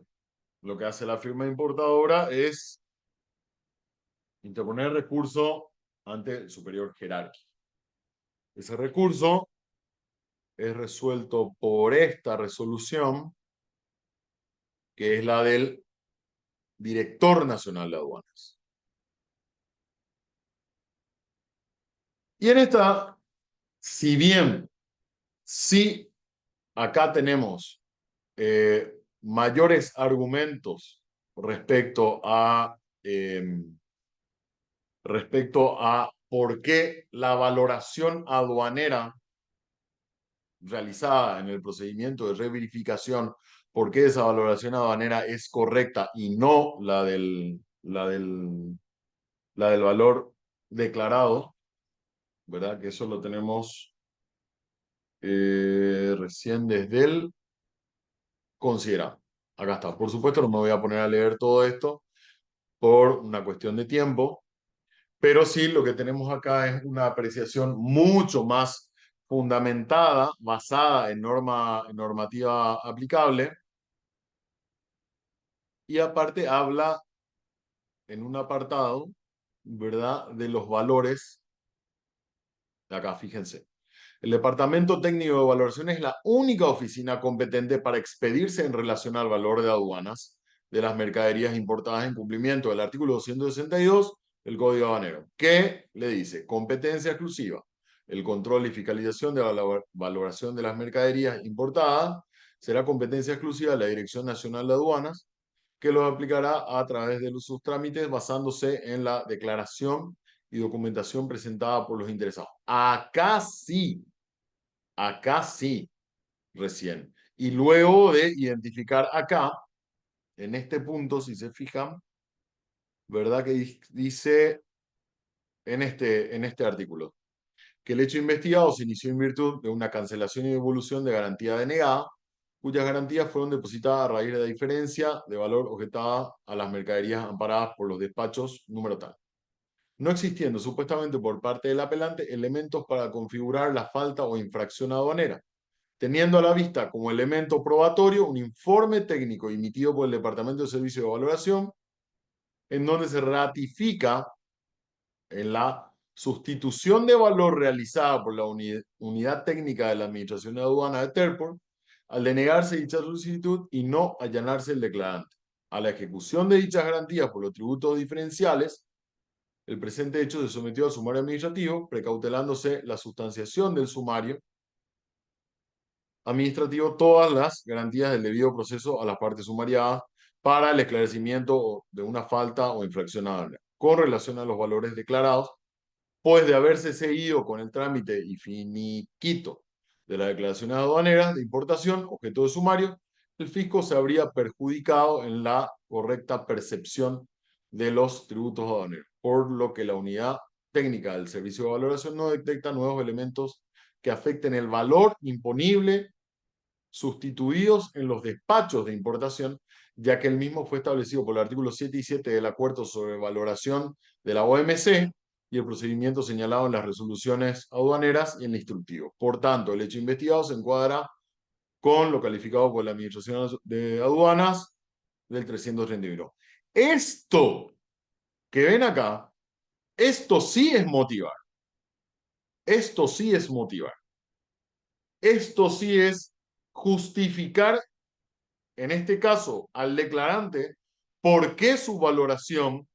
lo que hace la firma importadora es interponer recurso ante el superior jerárquico. Ese recurso es resuelto por esta resolución, que es la del director nacional de aduanas. Y en esta Si bien sí acá tenemos mayores argumentos respecto respecto a por qué la valoración aduanera realizada en el procedimiento de reverificación, por qué esa valoración aduanera es correcta y no la del valor declarado, ¿verdad? Que eso lo tenemos recién desde el considerado. Acá está. Por supuesto, no me voy a poner a leer todo esto por una cuestión de tiempo, pero sí lo que tenemos acá es una apreciación mucho más fundamentada, basada en normativa aplicable, y aparte habla en un apartado, ¿verdad?, de los valores. Acá, fíjense. El Departamento Técnico de Evaluación es la única oficina competente para expedirse en relación al valor de aduanas de las mercaderías importadas en cumplimiento del artículo 262 del Código Aduanero, que le dice competencia exclusiva. El control y fiscalización de la valoración de las mercaderías importadas será competencia exclusiva de la Dirección Nacional de Aduanas, que lo aplicará a través de sus trámites basándose en la declaración y documentación presentada por los interesados. Acá sí, recién. Y luego de identificar acá, en este punto, si se fijan, ¿verdad? Que dice en este artículo, que el hecho investigado se inició en virtud de una cancelación y devolución de garantía denegada, cuyas garantías fueron depositadas a raíz de la diferencia de valor objetada a las mercaderías amparadas por los despachos número tal, no existiendo supuestamente por parte del apelante elementos para configurar la falta o infracción aduanera, teniendo a la vista como elemento probatorio un informe técnico emitido por el Departamento de Servicio de Valoración, en donde se ratifica en la sustitución de valor realizada por la Unidad Técnica de la Administración de Aduana de Terpor, al denegarse dicha solicitud y no allanarse el declarante. A la ejecución de dichas garantías por los tributos diferenciales, el presente hecho se sometió al sumario administrativo, precautelándose la sustanciación del sumario administrativo todas las garantías del debido proceso a las partes sumariadas para el esclarecimiento de una falta o infracción aduanera. Con relación a los valores declarados, pues de haberse seguido con el trámite y finiquito de las declaraciones aduaneras de importación, objeto de sumario, el fisco se habría perjudicado en la correcta percepción de los tributos aduaneros, por lo que la unidad técnica del servicio de valoración no detecta nuevos elementos que afecten el valor imponible sustituidos en los despachos de importación, ya que el mismo fue establecido por el artículo 7 y 7 del Acuerdo sobre Valoración de la OMC y el procedimiento señalado en las resoluciones aduaneras y en el instructivo. Por tanto, el hecho investigado se encuadra con lo calificado por la Administración de Aduanas del 331. Esto que ven acá, esto sí es motivar. Esto sí es motivar. Esto sí es justificar, en este caso, al declarante, por qué su valoración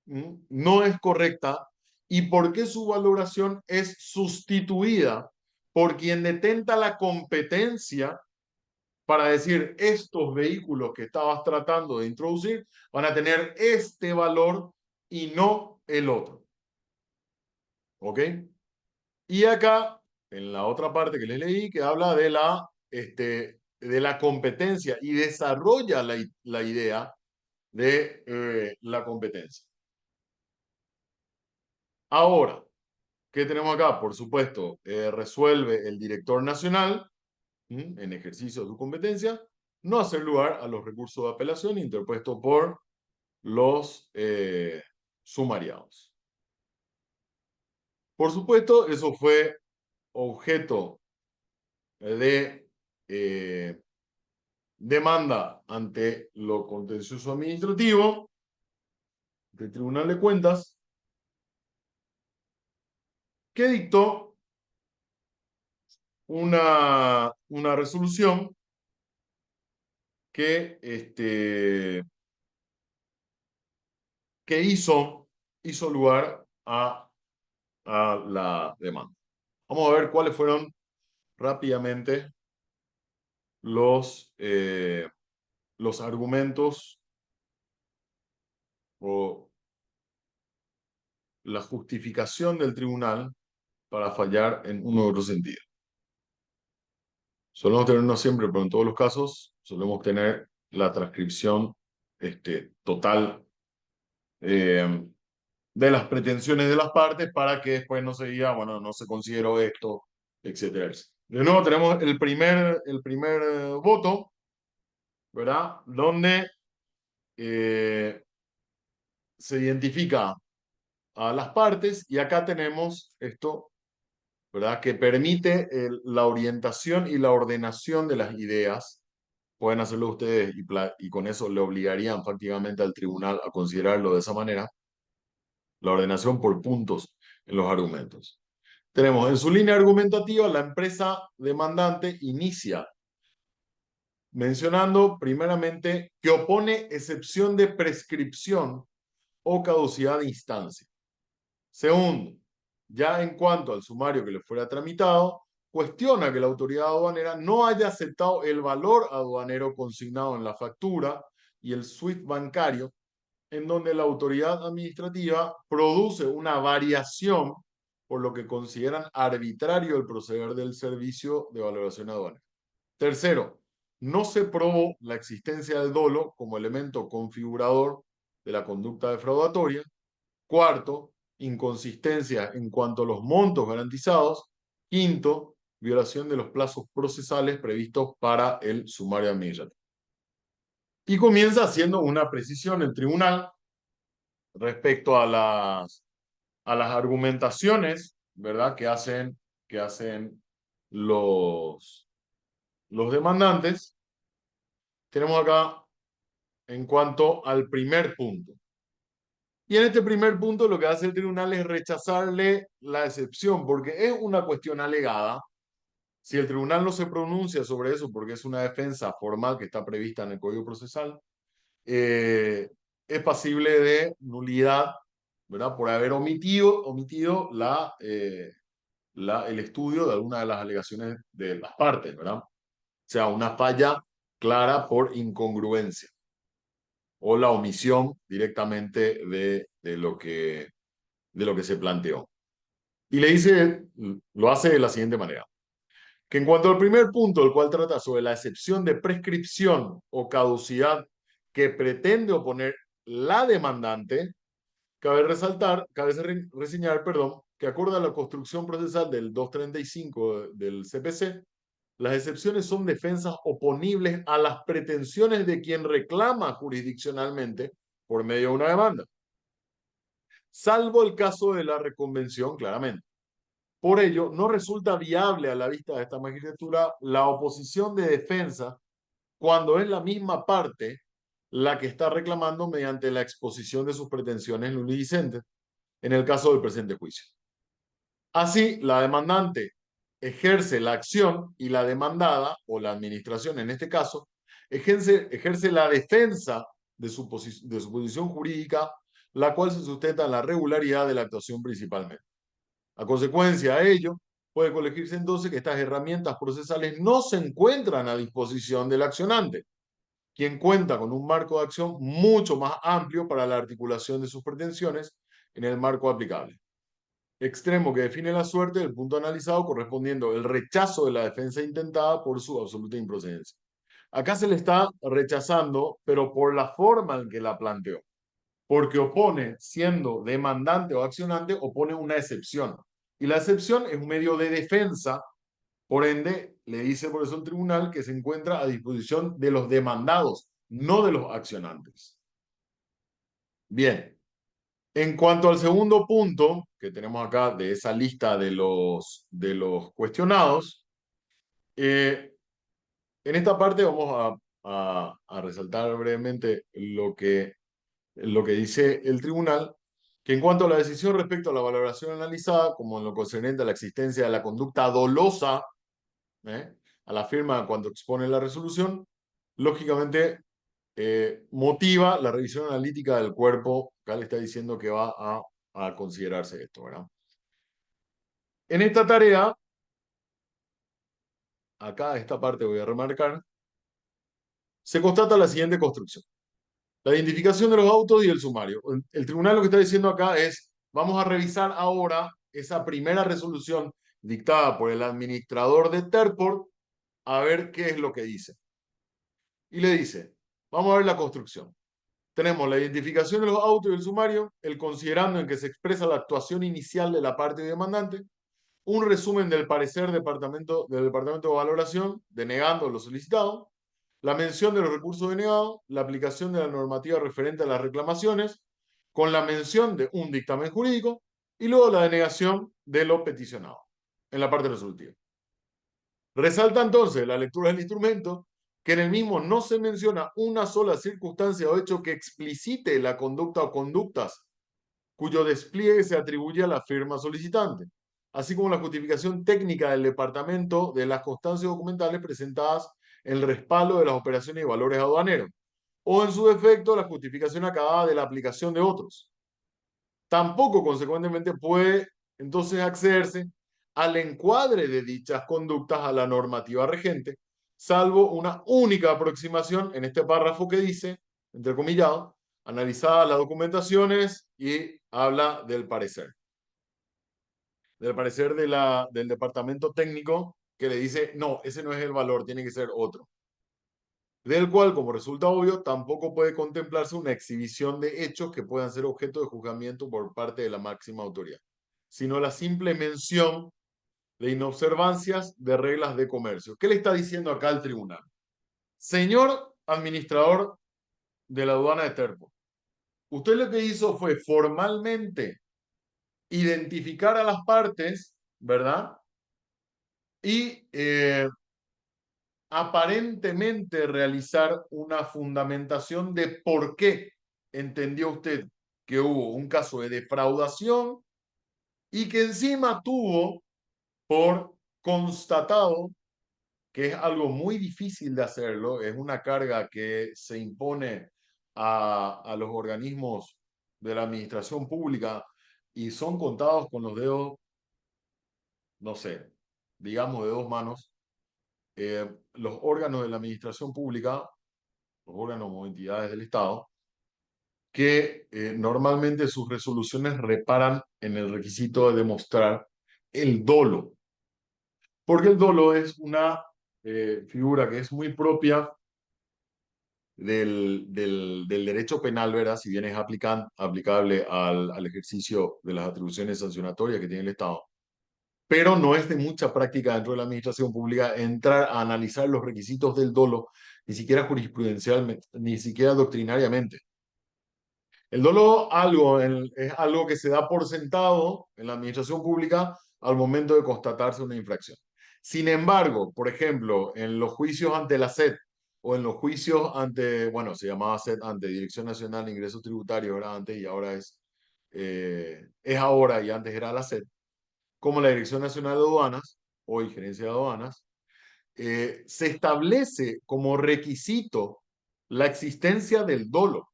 no es correcta y por qué su valoración es sustituida por quien detenta la competencia para decir estos vehículos que estabas tratando de introducir van a tener este valor y no el otro. ¿Ok? Y acá, en la otra parte que les leí, que habla de la competencia y desarrolla la idea de la competencia. Ahora, ¿qué tenemos acá? Por supuesto, resuelve el director nacional, en ejercicio de su competencia, no hacer lugar a los recursos de apelación interpuestos por los sumariados. Por supuesto, eso fue objeto de demanda ante lo contencioso administrativo del Tribunal de Cuentas, que dictó una resolución que, que hizo lugar a la demanda. Vamos a ver cuáles fueron rápidamente los argumentos o la justificación del tribunal para fallar en uno u otro sentido. Solemos tener, no siempre, pero en todos los casos, solemos tener la transcripción total eh, de las pretensiones de las partes para que después no se diga, bueno, no se consideró esto, etcétera, etcétera. De nuevo tenemos el primer voto, ¿verdad? Donde se identifica a las partes y acá tenemos esto, ¿verdad? Que permite la orientación y la ordenación de las ideas. Pueden hacerlo ustedes y con eso le obligarían prácticamente al tribunal a considerarlo de esa manera, la ordenación por puntos en los argumentos. Tenemos en su línea argumentativa, la empresa demandante inicia mencionando primeramente que opone excepción de prescripción o caducidad de instancia. Segundo, ya en cuanto al sumario que le fuera tramitado, cuestiona que la autoridad aduanera no haya aceptado el valor aduanero consignado en la factura y el SWIFT bancario, en donde la autoridad administrativa produce una variación por lo que consideran arbitrario el proceder del servicio de valoración aduanera. Tercero, no se probó la existencia del dolo como elemento configurador de la conducta defraudatoria. Cuarto, inconsistencia en cuanto a los montos garantizados. Quinto, violación de los plazos procesales previstos para el sumario administrativo. Y comienza haciendo una precisión el tribunal respecto a las argumentaciones, ¿verdad? Que hacen los demandantes. Tenemos acá en cuanto al primer punto. Y en este primer punto lo que hace el tribunal es rechazarle la excepción, porque es una cuestión alegada. Si el tribunal no se pronuncia sobre eso, porque es una defensa formal que está prevista en el Código Procesal, es pasible de nulidad, ¿verdad? Por haber omitido el estudio de alguna de las alegaciones de las partes, ¿verdad? O sea, una falla clara por incongruencia o la omisión directamente de lo que se planteó. Y le dice, lo hace de la siguiente manera, que en cuanto al primer punto, el cual trata sobre la excepción de prescripción o caducidad que pretende oponer la demandante, cabe reseñar, perdón, que acorde a la construcción procesal del 235 del CPC, las excepciones son defensas oponibles a las pretensiones de quien reclama jurisdiccionalmente por medio de una demanda, salvo el caso de la reconvención, claramente. Por ello, no resulta viable a la vista de esta magistratura la oposición de defensa cuando es la misma parte la que está reclamando mediante la exposición de sus pretensiones nulidicentes en el caso del presente juicio. Así, la demandante ejerce la acción y la demandada, o la administración en este caso, ejerce la defensa de su posición jurídica, la cual se sustenta en la regularidad de la actuación principalmente. A consecuencia de ello, puede colegirse entonces que estas herramientas procesales no se encuentran a disposición del accionante, quien cuenta con un marco de acción mucho más amplio para la articulación de sus pretensiones en el marco aplicable. Extremo que define la suerte del punto analizado correspondiendo el rechazo de la defensa intentada por su absoluta improcedencia. Acá se le está rechazando, pero por la forma en que la planteó, porque opone, siendo demandante o accionante, opone una excepción. Y la excepción es un medio de defensa, por ende, le dice por eso el tribunal que se encuentra a disposición de los demandados, no de los accionantes. Bien, en cuanto al segundo punto que tenemos acá de esa lista de los cuestionados, en esta parte vamos a resaltar brevemente lo que dice el tribunal, que en cuanto a la decisión respecto a la valoración analizada, como en lo concerniente a la existencia de la conducta dolosa, a la firma cuando expone la resolución, lógicamente motiva la revisión analítica del cuerpo. Acá le está diciendo que va a considerarse esto, ¿verdad? En esta tarea, acá esta parte voy a remarcar, se constata la siguiente construcción. La identificación de los autos y el sumario. El tribunal lo que está diciendo acá es, vamos a revisar ahora esa primera resolución dictada por el administrador de Terport a ver qué es lo que dice. Y le dice, vamos a ver la construcción. Tenemos la identificación de los autos y el sumario, el considerando en que se expresa la actuación inicial de la parte demandante, un resumen del parecer del departamento de valoración, denegando lo solicitado, la mención de los recursos denegados, la aplicación de la normativa referente a las reclamaciones, con la mención de un dictamen jurídico, y luego la denegación de lo peticionado en la parte resolutiva. Resalta entonces la lectura del instrumento que en el mismo no se menciona una sola circunstancia o hecho que explicite la conducta o conductas cuyo despliegue se atribuye a la firma solicitante, así como la justificación técnica del departamento de las constancias documentales presentadas en el respaldo de las operaciones y valores aduaneros, o en su defecto la justificación acabada de la aplicación de otros. Tampoco, consecuentemente, puede entonces accederse al encuadre de dichas conductas a la normativa regente, salvo una única aproximación en este párrafo que dice, entrecomillado, analizadas las documentaciones y habla del parecer del departamento técnico que le dice, no, ese no es el valor, tiene que ser otro. Del cual, como resulta obvio, tampoco puede contemplarse una exhibición de hechos que puedan ser objeto de juzgamiento por parte de la máxima autoridad, sino la simple mención de inobservancias de reglas de comercio. ¿Qué le está diciendo acá el tribunal? Señor administrador de la aduana de Terpo, usted lo que hizo fue formalmente identificar a las partes, ¿verdad? Y aparentemente realizar una fundamentación de por qué entendió usted que hubo un caso de defraudación y que encima tuvo por constatado, que es algo muy difícil de hacerlo, es una carga que se impone a los organismos de la administración pública y son contados con los dedos, no sé, digamos de dos manos, los órganos de la administración pública, los órganos o entidades del Estado, que normalmente sus resoluciones reparan en el requisito de demostrar el dolo, porque el dolo es una figura que es muy propia del derecho penal, ¿verdad? Si bien es aplicable al ejercicio de las atribuciones sancionatorias que tiene el Estado, pero no es de mucha práctica dentro de la administración pública entrar a analizar los requisitos del dolo, ni siquiera jurisprudencialmente, ni siquiera doctrinariamente. El dolo es algo que se da por sentado en la administración pública al momento de constatarse una infracción. Sin embargo, por ejemplo, en los juicios ante la SED o en los juicios ante, bueno, se llamaba SED ante Dirección Nacional de Ingresos Tributarios, era antes y ahora es ahora y antes era la SED, como la Dirección Nacional de Aduanas, hoy Gerencia de Aduanas, se establece como requisito la existencia del dolo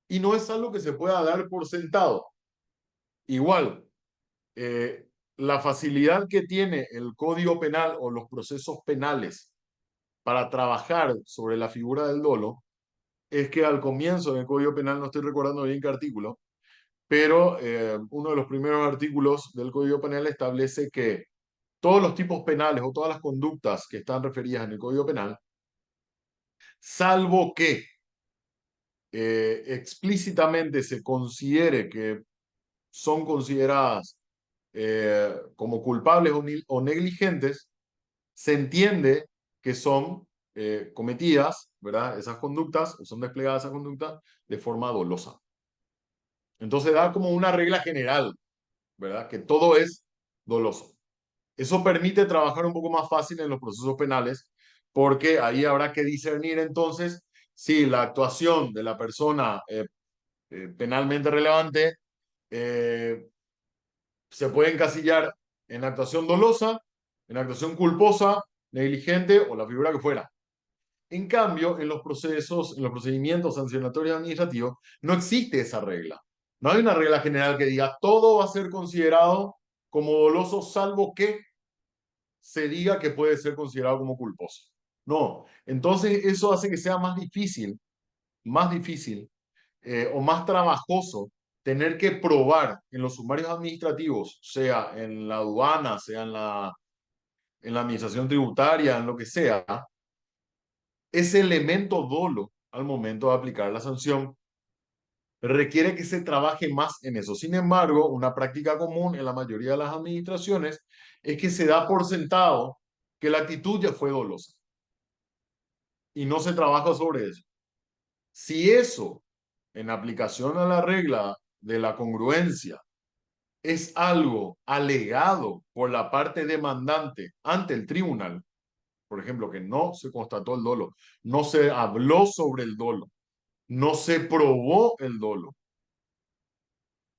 y no es algo que se pueda dar por sentado. Igual, eh, la facilidad que tiene el Código Penal o los procesos penales para trabajar sobre la figura del dolo es que al comienzo del Código Penal, no estoy recordando bien qué artículo, pero uno de los primeros artículos del Código Penal establece que todos los tipos penales o todas las conductas que están referidas en el Código Penal, salvo que explícitamente se considere que son consideradas como culpables o negligentes, se entiende que son cometidas, ¿verdad? Esas conductas, o son desplegadas esas conductas de forma dolosa. Entonces da como una regla general, ¿verdad? Que todo es doloso. Eso permite trabajar un poco más fácil en los procesos penales, porque ahí habrá que discernir entonces si la actuación de la persona penalmente relevante eh, se puede encasillar en actuación dolosa, en actuación culposa, negligente o la figura que fuera. En cambio, en los procedimientos sancionatorios administrativos, no existe esa regla. No hay una regla general que diga todo va a ser considerado como doloso salvo que se diga que puede ser considerado como culposo. No, entonces eso hace que sea más difícil o más trabajoso tener que probar en los sumarios administrativos, sea en la aduana, sea en la administración tributaria, en lo que sea, ese elemento dolo al momento de aplicar la sanción requiere que se trabaje más en eso. Sin embargo, una práctica común en la mayoría de las administraciones es que se da por sentado que la actitud ya fue dolosa y no se trabaja sobre eso. Si eso, en aplicación a la regla de la congruencia, es algo alegado por la parte demandante ante el tribunal, por ejemplo, que no se constató el dolo, no se habló sobre el dolo, no se probó el dolo,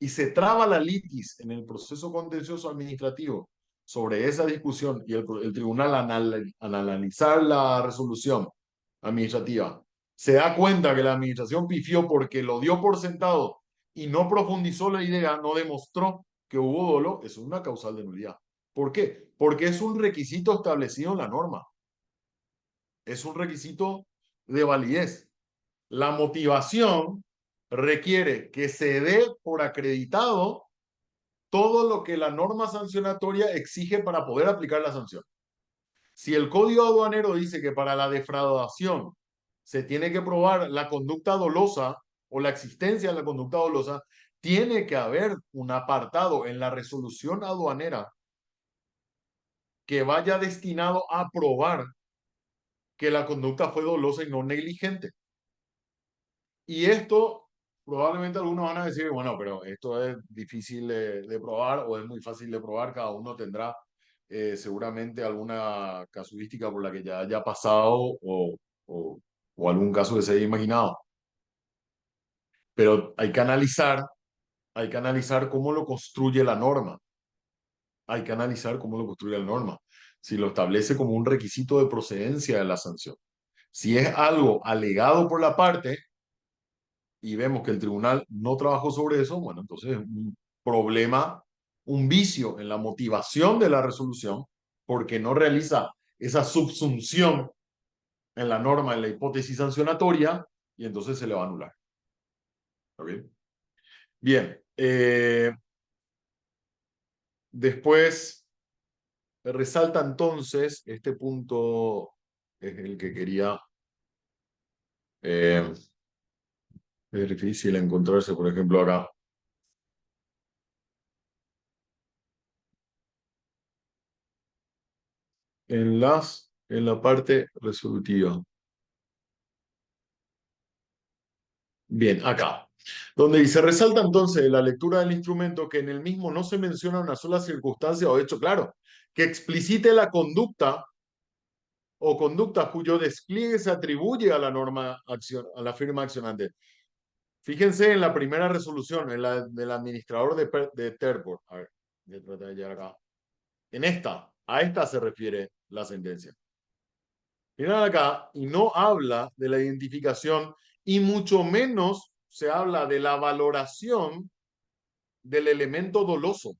y se traba la litis en el proceso contencioso administrativo sobre esa discusión y el tribunal al analizar la resolución administrativa se da cuenta que la administración pifió porque lo dio por sentado y no profundizó la idea, no demostró que hubo dolo, eso es una causal de nulidad. ¿Por qué? Porque es un requisito establecido en la norma, es un requisito de validez. La motivación requiere que se dé por acreditado todo lo que la norma sancionatoria exige para poder aplicar la sanción. Si el código aduanero dice que para la defraudación se tiene que probar la conducta dolosa o la existencia de la conducta dolosa, tiene que haber un apartado en la resolución aduanera que vaya destinado a probar que la conducta fue dolosa y no negligente. Y esto, probablemente algunos van a decir, bueno, pero esto es difícil de probar o es muy fácil de probar, cada uno tendrá seguramente alguna casuística por la que ya haya pasado o, o algún caso que se haya imaginado. Pero hay que analizar cómo lo construye la norma. Hay que analizar cómo lo construye la norma. Si lo establece como un requisito de procedencia de la sanción. Si es algo alegado por la parte, y vemos que el tribunal no trabajó sobre eso, bueno, entonces es un problema, un vicio en la motivación de la resolución, porque no realiza esa subsunción en la norma, en la hipótesis sancionatoria, y entonces se le va a anular. ¿Ok? Bien, después resalta entonces, este punto es el que quería, eh, es difícil encontrarse, por ejemplo, acá. En la parte resolutiva. Bien, acá, donde dice, resalta entonces la lectura del instrumento que en el mismo no se menciona una sola circunstancia o hecho claro, que explicite la conducta o conducta cuyo despliegue se atribuye a la norma acción, a la firma accionante. Fíjense en la primera resolución, en la del administrador de Terport. A ver, voy a tratar de llegar acá. En esta, a esta se refiere la sentencia. Miren acá, y no habla de la identificación y mucho menos se habla de la valoración del elemento doloso.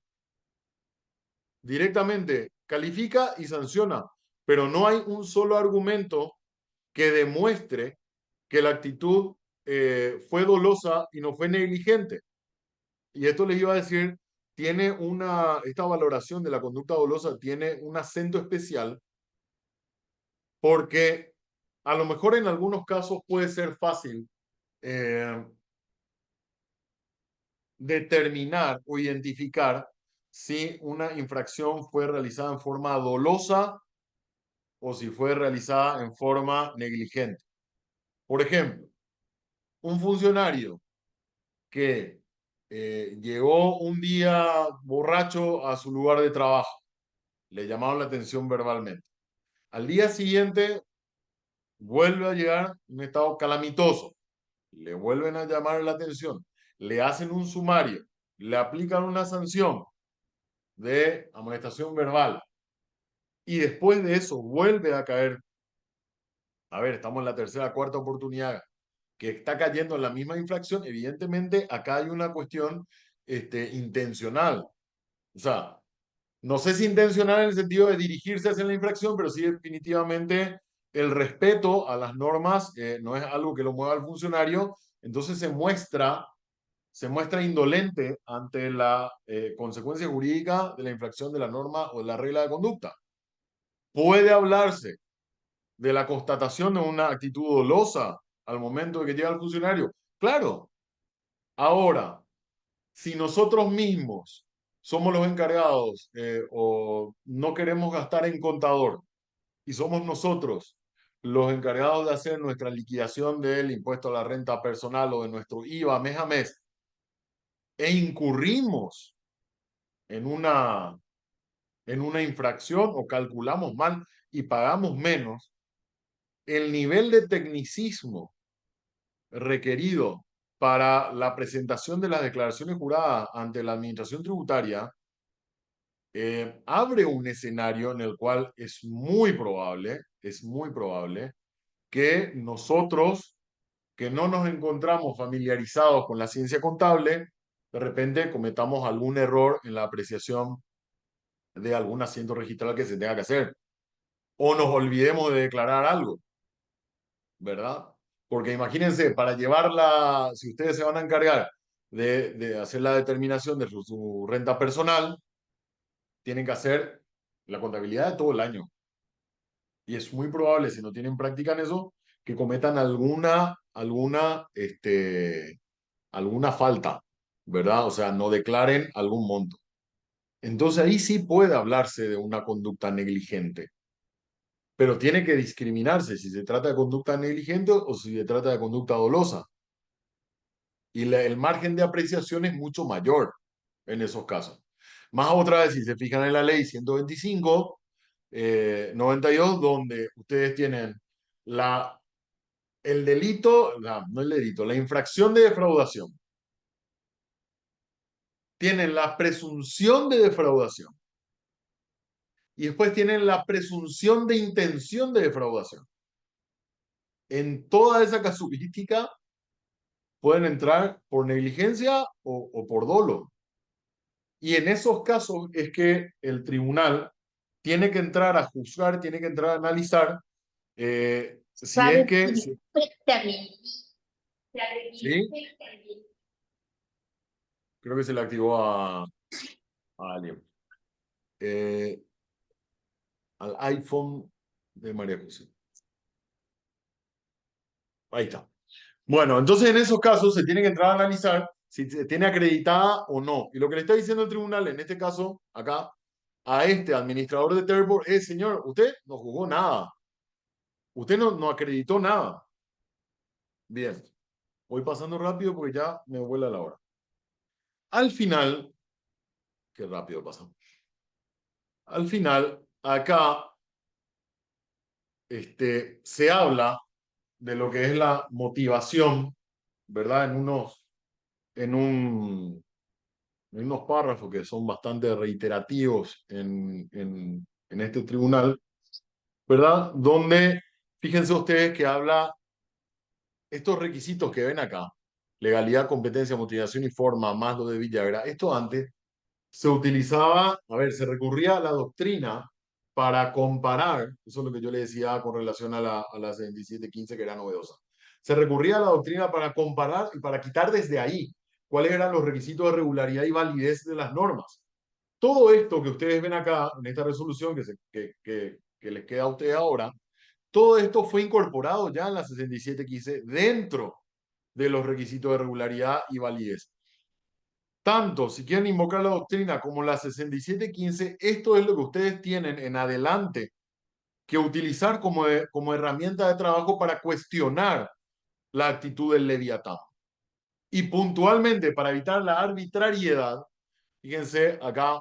Directamente califica y sanciona, pero no hay un solo argumento que demuestre que la actitud fue dolosa y no fue negligente. Y esto les iba a decir, esta valoración de la conducta dolosa tiene un acento especial porque a lo mejor en algunos casos puede ser fácil eh, determinar o identificar si una infracción fue realizada en forma dolosa o si fue realizada en forma negligente. Por ejemplo, un funcionario que llegó un día borracho a su lugar de trabajo, le llamaron la atención verbalmente. Al día siguiente vuelve a llegar en un estado calamitoso, le vuelven a llamar la atención, le hacen un sumario, le aplican una sanción de amonestación verbal y después de eso vuelve a caer, a ver, estamos en la tercera, cuarta oportunidad, que está cayendo en la misma infracción, evidentemente acá hay una cuestión intencional. O sea, No sé si intencional en el sentido de dirigirse hacia la infracción, pero sí definitivamente el respeto a las normas no es algo que lo mueva al funcionario, entonces se muestra indolente ante la consecuencia jurídica de la infracción de la norma o de la regla de conducta. Puede hablarse de la constatación de una actitud dolosa al momento de que llega el funcionario. Claro, ahora, si nosotros mismos somos los encargados o no queremos gastar en contador y somos nosotros los encargados de hacer nuestra liquidación del impuesto a la renta personal o de nuestro IVA mes a mes e incurrimos en una infracción o calculamos mal y pagamos menos, el nivel de tecnicismo requerido para la presentación de las declaraciones juradas ante la administración tributaria abre un escenario en el cual es muy probable que nosotros, que no nos encontramos familiarizados con la ciencia contable, de repente cometamos algún error en la apreciación de algún asiento registral que se tenga que hacer. O nos olvidemos de declarar algo, ¿verdad? Porque imagínense, para llevarla, si ustedes se van a encargar de hacer la determinación de su renta personal, tienen que hacer la contabilidad de todo el año. Y es muy probable, si no tienen práctica en eso, que cometan alguna falta, ¿verdad? O sea, no declaren algún monto. Entonces ahí sí puede hablarse de una conducta negligente, pero tiene que discriminarse si se trata de conducta negligente o si se trata de conducta dolosa. Y el margen de apreciación es mucho mayor en esos casos. Más otra vez, si se fijan en la ley 125, 92, donde ustedes tienen el delito, no el delito, la infracción de defraudación. Tienen la presunción de defraudación y después tienen la presunción de intención de defraudación. En toda esa casuística pueden entrar por negligencia o por dolo. Y en esos casos es que el tribunal tiene que entrar a juzgar, tiene que entrar a analizar si es Sabe que, perfectamente. sí, creo que se le activó a alguien. Al iPhone de María José. Ahí está. Bueno, entonces en esos casos se tiene que entrar a analizar si se tiene acreditada o no. Y lo que le está diciendo el tribunal, en este caso, acá, a este administrador de Terror es, señor, usted no jugó nada. Usted no acreditó nada. Bien, voy pasando rápido porque ya me vuela la hora. Al final, qué rápido pasamos. Al final, acá, se habla de lo que es la motivación, ¿verdad? En un, en unos párrafos que son bastante reiterativos en este tribunal, ¿verdad? Donde, fíjense ustedes que habla estos requisitos que ven acá, legalidad, competencia, motivación y forma, más lo de Villagra. Esto antes se utilizaba, a ver, se recurría a la doctrina para comparar, eso es lo que yo le decía con relación a la 7715 que era novedosa. Se recurría a la doctrina para comparar y para quitar desde ahí cuáles eran los requisitos de regularidad y validez de las normas. Todo esto que ustedes ven acá en esta resolución que les queda a ustedes ahora, todo esto fue incorporado ya en la 6715 dentro de los requisitos de regularidad y validez. Tanto si quieren invocar la doctrina como la 6715, esto es lo que ustedes tienen en adelante que utilizar como herramienta de trabajo para cuestionar la actitud del Leviatán. Y puntualmente, para evitar la arbitrariedad, fíjense acá,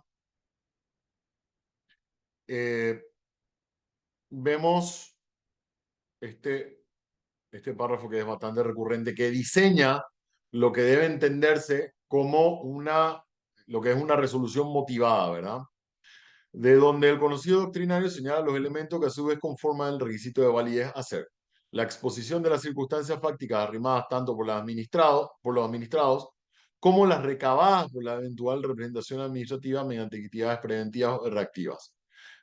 eh, vemos este, este párrafo que es bastante recurrente, que diseña lo que debe entenderse como lo que es una resolución motivada, ¿verdad? De donde el conocido doctrinario señala los elementos que a su vez conforman el requisito de validez a ser la exposición de las circunstancias fácticas arrimadas tanto por los administrados como las recabadas por la eventual representación administrativa mediante actividades preventivas o reactivas.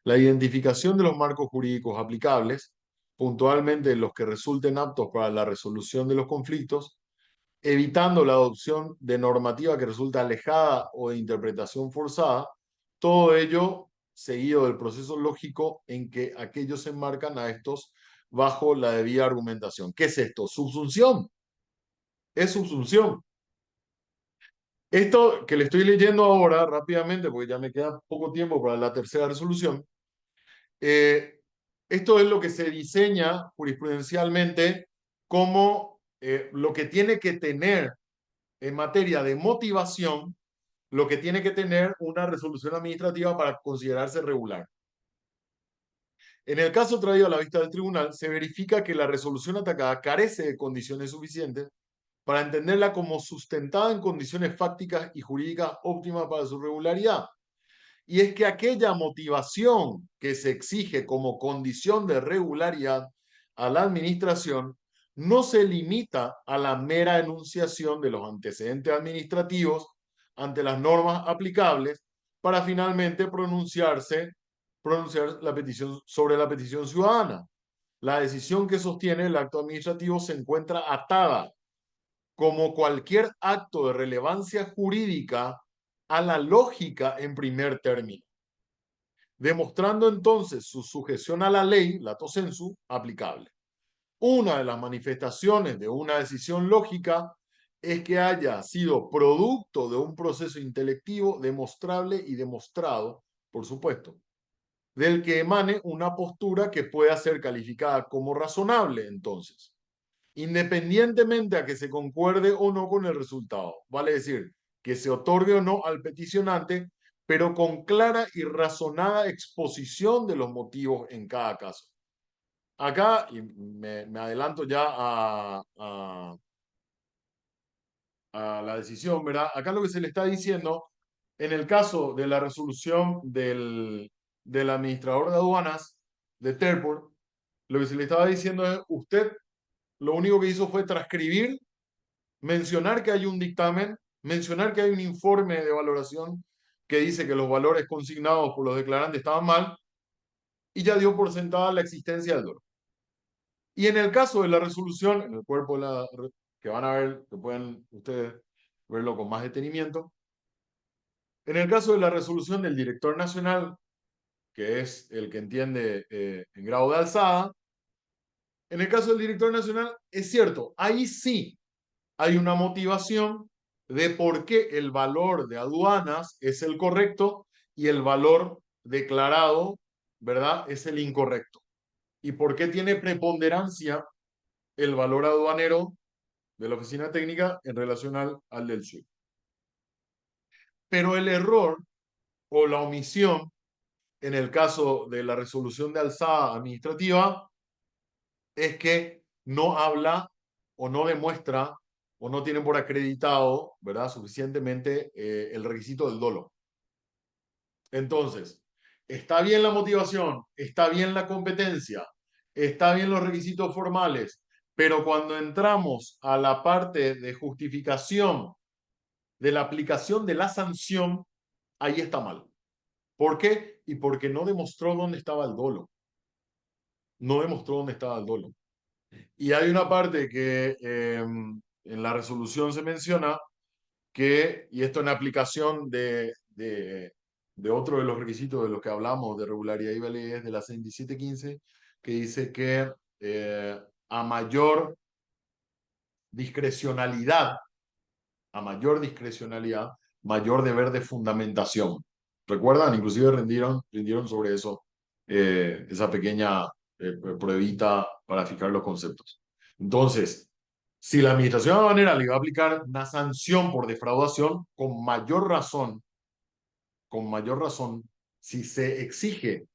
La identificación de los marcos jurídicos aplicables, puntualmente los que resulten aptos para la resolución de los conflictos, evitando la adopción de normativa que resulta alejada o de interpretación forzada, todo ello seguido del proceso lógico en que aquellos se enmarcan a estos bajo la debida argumentación. ¿Qué es esto? Subsunción. Es subsunción. Esto que le estoy leyendo ahora rápidamente, porque ya me queda poco tiempo para la tercera resolución, eh, esto es lo que se diseña jurisprudencialmente como lo que tiene que tener en materia de motivación, lo que tiene que tener una resolución administrativa para considerarse regular. En el caso traído a la vista del tribunal, se verifica que la resolución atacada carece de condiciones suficientes para entenderla como sustentada en condiciones fácticas y jurídicas óptimas para su regularidad. Y es que aquella motivación que se exige como condición de regularidad a la administración no se limita a la mera enunciación de los antecedentes administrativos ante las normas aplicables para finalmente pronunciar la petición sobre la petición ciudadana. La decisión que sostiene el acto administrativo se encuentra atada, como cualquier acto de relevancia jurídica, a la lógica en primer término, demostrando entonces su sujeción a la ley, lato sensu, aplicable. Una de las manifestaciones de una decisión lógica es que haya sido producto de un proceso intelectivo demostrable y demostrado, por supuesto, del que emane una postura que pueda ser calificada como razonable, entonces, independientemente a que se concuerde o no con el resultado. Vale decir, que se otorgue o no al peticionante, pero con clara y razonada exposición de los motivos en cada caso. Acá, y me adelanto ya a la decisión, ¿verdad? Acá lo que se le está diciendo, en el caso de la resolución del administrador de aduanas de Terport, lo que se le estaba diciendo es, usted lo único que hizo fue transcribir, mencionar que hay un dictamen, mencionar que hay un informe de valoración que dice que los valores consignados por los declarantes estaban mal, y ya dio por sentada la existencia del dolo. Y en el caso de la resolución, en el cuerpo de que van a ver, que pueden ustedes verlo con más detenimiento, en el caso de la resolución del director nacional, que es el que entiende en grado de alzada, en el caso del director nacional, es cierto, ahí sí hay una motivación de por qué el valor de aduanas es el correcto y el valor declarado, ¿verdad?, es el incorrecto. Y por qué tiene preponderancia el valor aduanero de la oficina técnica en relación al del SUE. Pero el error o la omisión en el caso de la resolución de alzada administrativa es que no habla o no demuestra o no tiene por acreditado, ¿verdad?, suficientemente el requisito del dolo. Entonces, está bien la motivación, está bien la competencia, está bien los requisitos formales, pero cuando entramos a la parte de justificación de la aplicación de la sanción, ahí está mal. ¿Por qué? Y porque no demostró dónde estaba el dolo. No demostró dónde estaba el dolo. Y hay una parte que en la resolución se menciona que, y esto en aplicación de otro de los requisitos de los que hablamos, de regularidad y validez de la 6715, que dice que a mayor discrecionalidad, a mayor discrecionalidad, mayor deber de fundamentación. ¿Recuerdan? Inclusive rindieron sobre eso esa pequeña pruebita para fijar los conceptos. Entonces, si la administración aduanera le va a aplicar una sanción por defraudación, con mayor razón, si se exige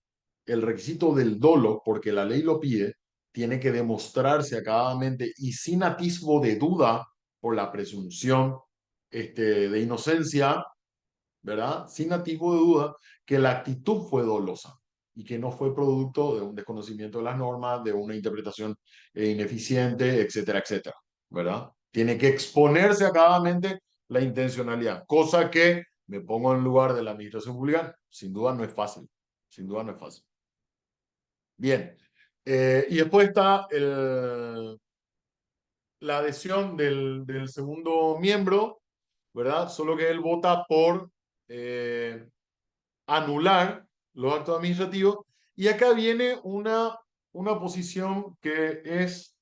el requisito del dolo, porque la ley lo pide, tiene que demostrarse acabadamente y sin atisbo de duda por la presunción de inocencia, ¿verdad? Sin atisbo de duda que la actitud fue dolosa y que no fue producto de un desconocimiento de las normas, de una interpretación ineficiente, etcétera, etcétera, ¿verdad? Tiene que exponerse acabadamente la intencionalidad, cosa que me pongo en lugar de la administración pública, sin duda no es fácil, sin duda no es fácil. Bien, y después está la adhesión del segundo miembro, ¿verdad? Solo que él vota por anular los actos administrativos. Y acá viene una posición que es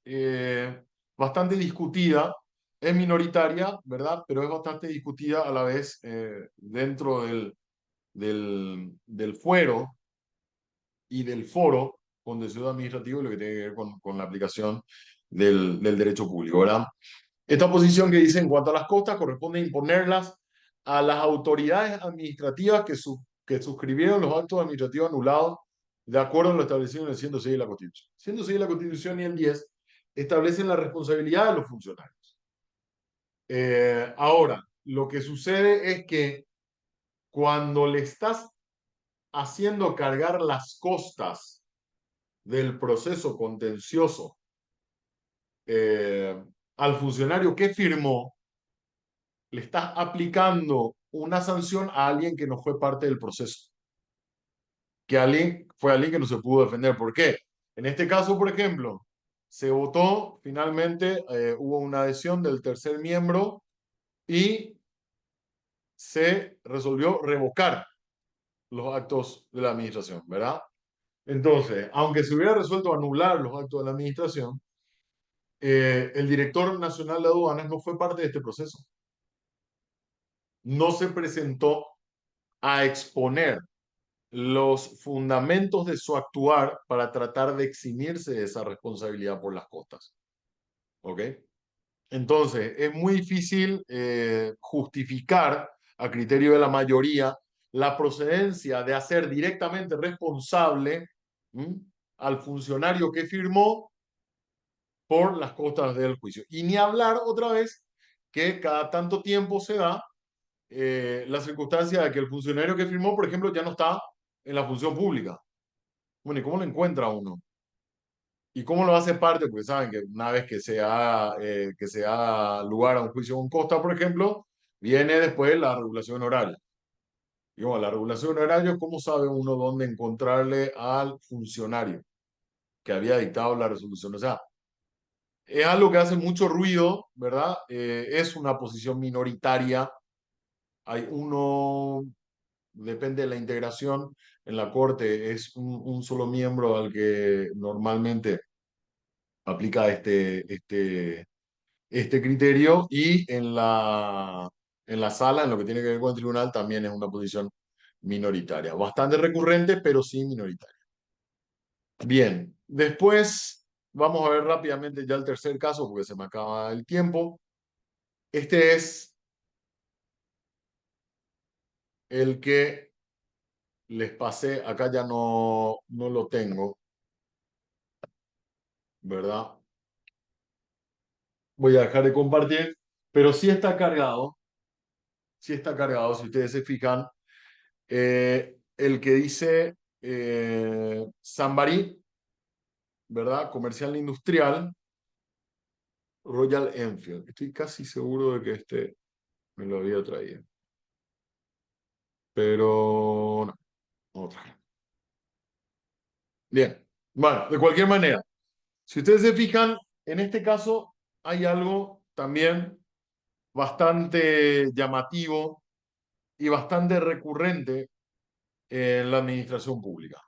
bastante discutida, es minoritaria, ¿verdad? Pero es bastante discutida a la vez dentro del fuero y del foro contencioso administrativo y lo que tiene que ver con la aplicación del derecho público, ¿verdad? Esta posición que dice en cuanto a las costas corresponde imponerlas a las autoridades administrativas que suscribieron los actos administrativos anulados de acuerdo a lo establecido en el 106 de la Constitución. 106 de la Constitución y el 10 establecen la responsabilidad de los funcionarios. Ahora, lo que sucede es que cuando le estás haciendo cargar las costas del proceso contencioso al funcionario que firmó, le estás aplicando una sanción a alguien que no fue parte del proceso, fue alguien que no se pudo defender. ¿Por qué? En este caso, por ejemplo, se votó, finalmente hubo una adhesión del tercer miembro y se resolvió revocar los actos de la administración, ¿verdad? Entonces, aunque se hubiera resuelto anular los actos de la administración, el director nacional de aduanas no fue parte de este proceso. No se presentó a exponer los fundamentos de su actuar para tratar de eximirse de esa responsabilidad por las costas. ¿Ok? Entonces, es muy difícil justificar a criterio de la mayoría la procedencia de hacer directamente responsable ¿m? Al funcionario que firmó por las costas del juicio. Y ni hablar otra vez que cada tanto tiempo se da la circunstancia de que el funcionario que firmó, por ejemplo, ya no está en la función pública. Bueno, ¿y cómo lo encuentra uno? ¿Y cómo lo hace parte? Porque saben que una vez que se haga lugar a un juicio con costa, por ejemplo, viene después la regulación horaria. Y bueno, la regulación horaria, ¿cómo sabe uno dónde encontrarle al funcionario que había dictado la resolución? O sea, es algo que hace mucho ruido, ¿verdad? Es una posición minoritaria. Hay uno, depende de la integración en la Corte, es un solo miembro al que normalmente aplica este criterio y en la sala, en lo que tiene que ver con el tribunal, también es una posición minoritaria. Bastante recurrente, pero sí minoritaria. Bien, después vamos a ver rápidamente ya el tercer caso porque se me acaba el tiempo. Este es el que les pasé, acá ya no lo tengo, ¿verdad? Voy a dejar de compartir, pero sí está cargado, sí está cargado, si ustedes se fijan, el que dice Sambarí, ¿verdad? Comercial e industrial, Royal Enfield. Estoy casi seguro de que este me lo había traído. Pero no, otra. Bien, bueno, de cualquier manera, si ustedes se fijan, en este caso hay algo también bastante llamativo y bastante recurrente en la administración pública.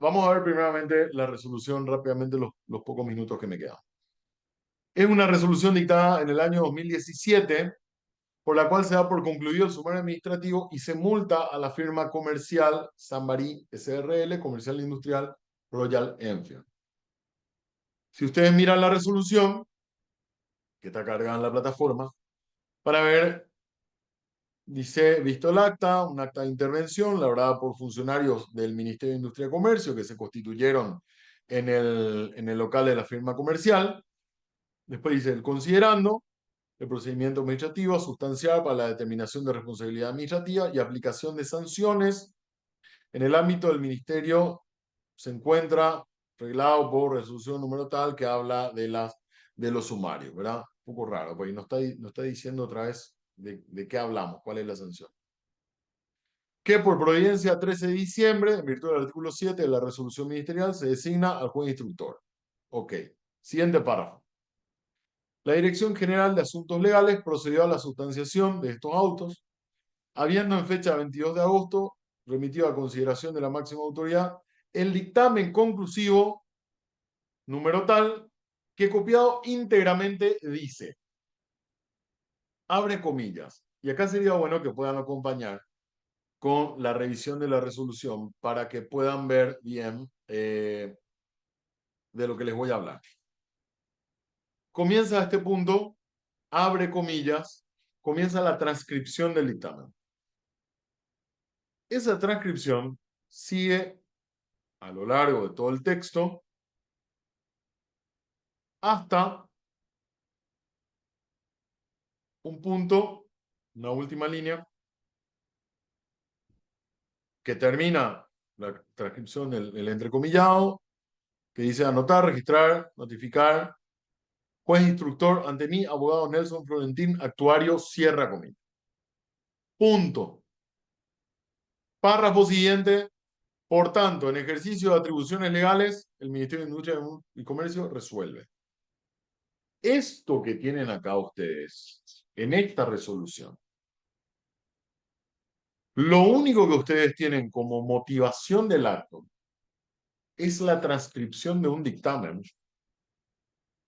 Vamos a ver primeramente la resolución rápidamente los pocos minutos que me quedan. Es una resolución dictada en el año 2017 por la cual se da por concluido el sumario administrativo y se multa a la firma comercial Sambarí SRL, comercial industrial Royal Enfield. Si ustedes miran la resolución, que está cargada en la plataforma, para ver, dice, visto el acta, un acta de intervención labrada por funcionarios del Ministerio de Industria y Comercio que se constituyeron en el local de la firma comercial. Después dice, considerando el procedimiento administrativo sustancial para la determinación de responsabilidad administrativa y aplicación de sanciones en el ámbito del ministerio se encuentra reglado por resolución número tal que habla de las de los sumarios, ¿verdad? Un poco raro, porque no está diciendo otra vez de qué hablamos, cuál es la sanción. Que por providencia 13 de diciembre, en virtud del artículo 7 de la resolución ministerial, se designa al juez instructor. Ok. Siguiente párrafo. La Dirección General de Asuntos Legales procedió a la sustanciación de estos autos, habiendo en fecha 22 de agosto remitido a consideración de la máxima autoridad el dictamen conclusivo número tal que copiado íntegramente dice, abre comillas, y acá sería bueno que puedan acompañar con la revisión de la resolución para que puedan ver bien de lo que les voy a hablar. Comienza este punto, abre comillas, comienza la transcripción del dictamen. Esa transcripción sigue a lo largo de todo el texto hasta un punto, una última línea, que termina la transcripción del entrecomillado, que dice anotar, registrar, notificar, juez instructor ante mí, abogado Nelson Florentín, actuario, cierra comillas. Punto. Párrafo siguiente. Por tanto, en ejercicio de atribuciones legales, el Ministerio de Industria y Comercio resuelve. Esto que tienen acá ustedes, en esta resolución, lo único que ustedes tienen como motivación del acto es la transcripción de un dictamen.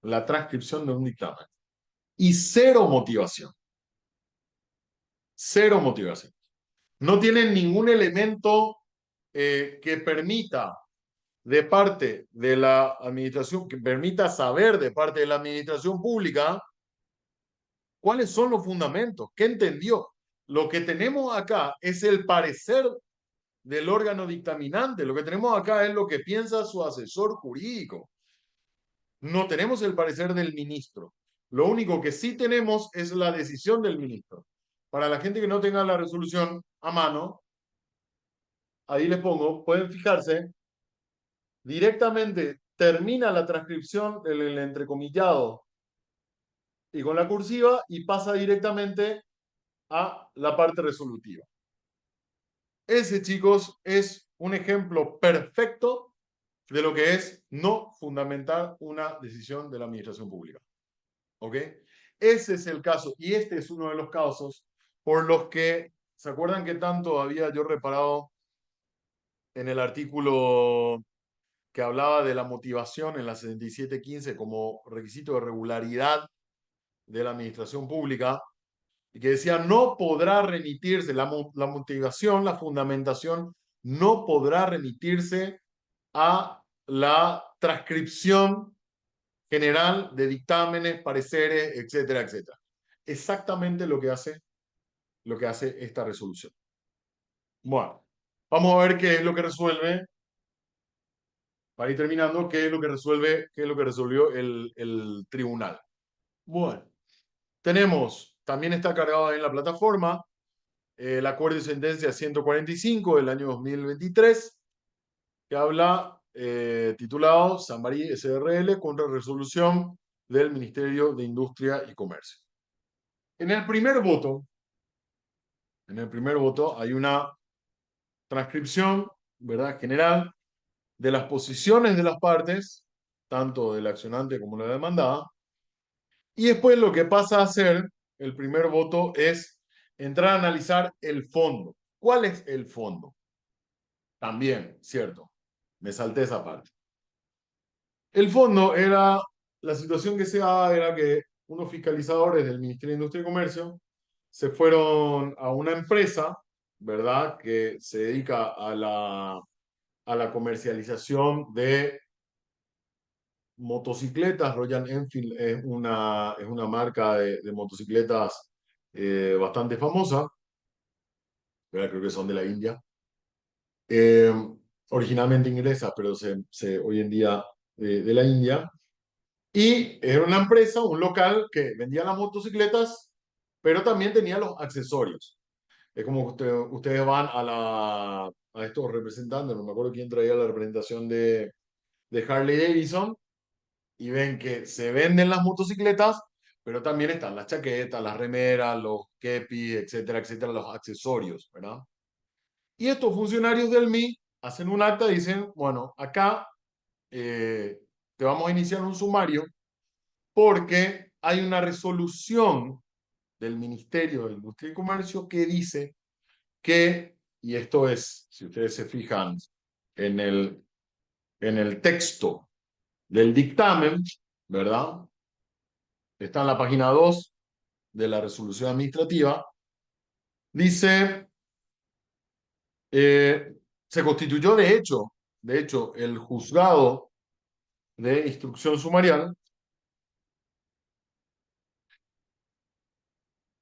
La transcripción de un dictamen. Y cero motivación. Cero motivación. No tienen ningún elemento que permita de parte de la administración, que permita saber de parte de la administración pública cuáles son los fundamentos, qué entendió. Lo que tenemos acá es el parecer del órgano dictaminante. Lo que tenemos acá es lo que piensa su asesor jurídico. No tenemos el parecer del ministro. Lo único que sí tenemos es la decisión del ministro. Para la gente que no tenga la resolución a mano, ahí les pongo, pueden fijarse, directamente termina la transcripción del entrecomillado y con la cursiva y pasa directamente a la parte resolutiva. Ese, chicos, es un ejemplo perfecto de lo que es no fundamentar una decisión de la administración pública. ¿Ok? Ese es el caso, y este es uno de los casos por los que, ¿se acuerdan que tanto había yo reparado en el artículo que hablaba de la motivación en la 7715 como requisito de regularidad de la administración pública? Y que decía, no podrá remitirse, la motivación, la fundamentación, no podrá remitirse a la transcripción general de dictámenes, pareceres, etcétera, etcétera. Exactamente lo que hace esta resolución. Bueno, vamos a ver qué es lo que resuelve, para ir terminando, qué es lo que resuelve, qué es lo que resolvió el tribunal. Bueno, tenemos, también está cargado en la plataforma, el acuerdo de sentencia 145 del año 2023, que habla, titulado Sambarí SRL contra resolución del Ministerio de Industria y Comercio. En el primer voto, hay una transcripción, ¿verdad?, general de las posiciones de las partes, tanto del accionante como la demandada, y después lo que pasa a ser el primer voto es entrar a analizar el fondo. ¿Cuál es el fondo? También, cierto, me salté esa parte. El fondo era, la situación que se daba era que unos fiscalizadores del Ministerio de Industria y Comercio se fueron a una empresa, ¿verdad?, que se dedica a la comercialización de motocicletas. Royal Enfield es una marca de motocicletas bastante famosa, ¿verdad? Creo que son de la India. Eh, Originalmente inglesa, pero hoy en día de la India. Y era una empresa, un local que vendía las motocicletas, pero también tenía los accesorios. Es como que ustedes van a estos representantes, no me acuerdo quién traía la representación de Harley Davidson, y ven que se venden las motocicletas, pero también están las chaquetas, las remeras, los kepis, etcétera, etcétera, los accesorios, ¿verdad? Y estos funcionarios del MI hacen un acta y dicen, bueno, acá eh, te vamos a iniciar un sumario porque hay una resolución del Ministerio de Industria y Comercio que dice que, y esto es, si ustedes se fijan en el texto del dictamen, ¿verdad? Está en la página 2 de la resolución administrativa, dice, eh, se constituyó de hecho, el juzgado de instrucción sumarial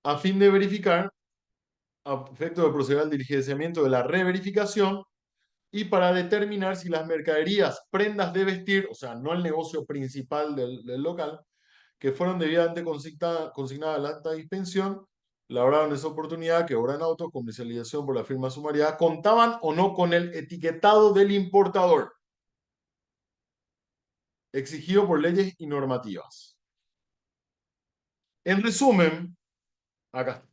a fin de verificar, a efecto de proceder al diligenciamiento de la reverificación y para determinar si las mercaderías, prendas de vestir, o sea, no el negocio principal del local, que fueron debidamente consignadas al acta de inspección, labraron esa oportunidad que obra en auto, comercialización por la firma sumariada, contaban o no con el etiquetado del importador, exigido por leyes y normativas. En resumen, acá,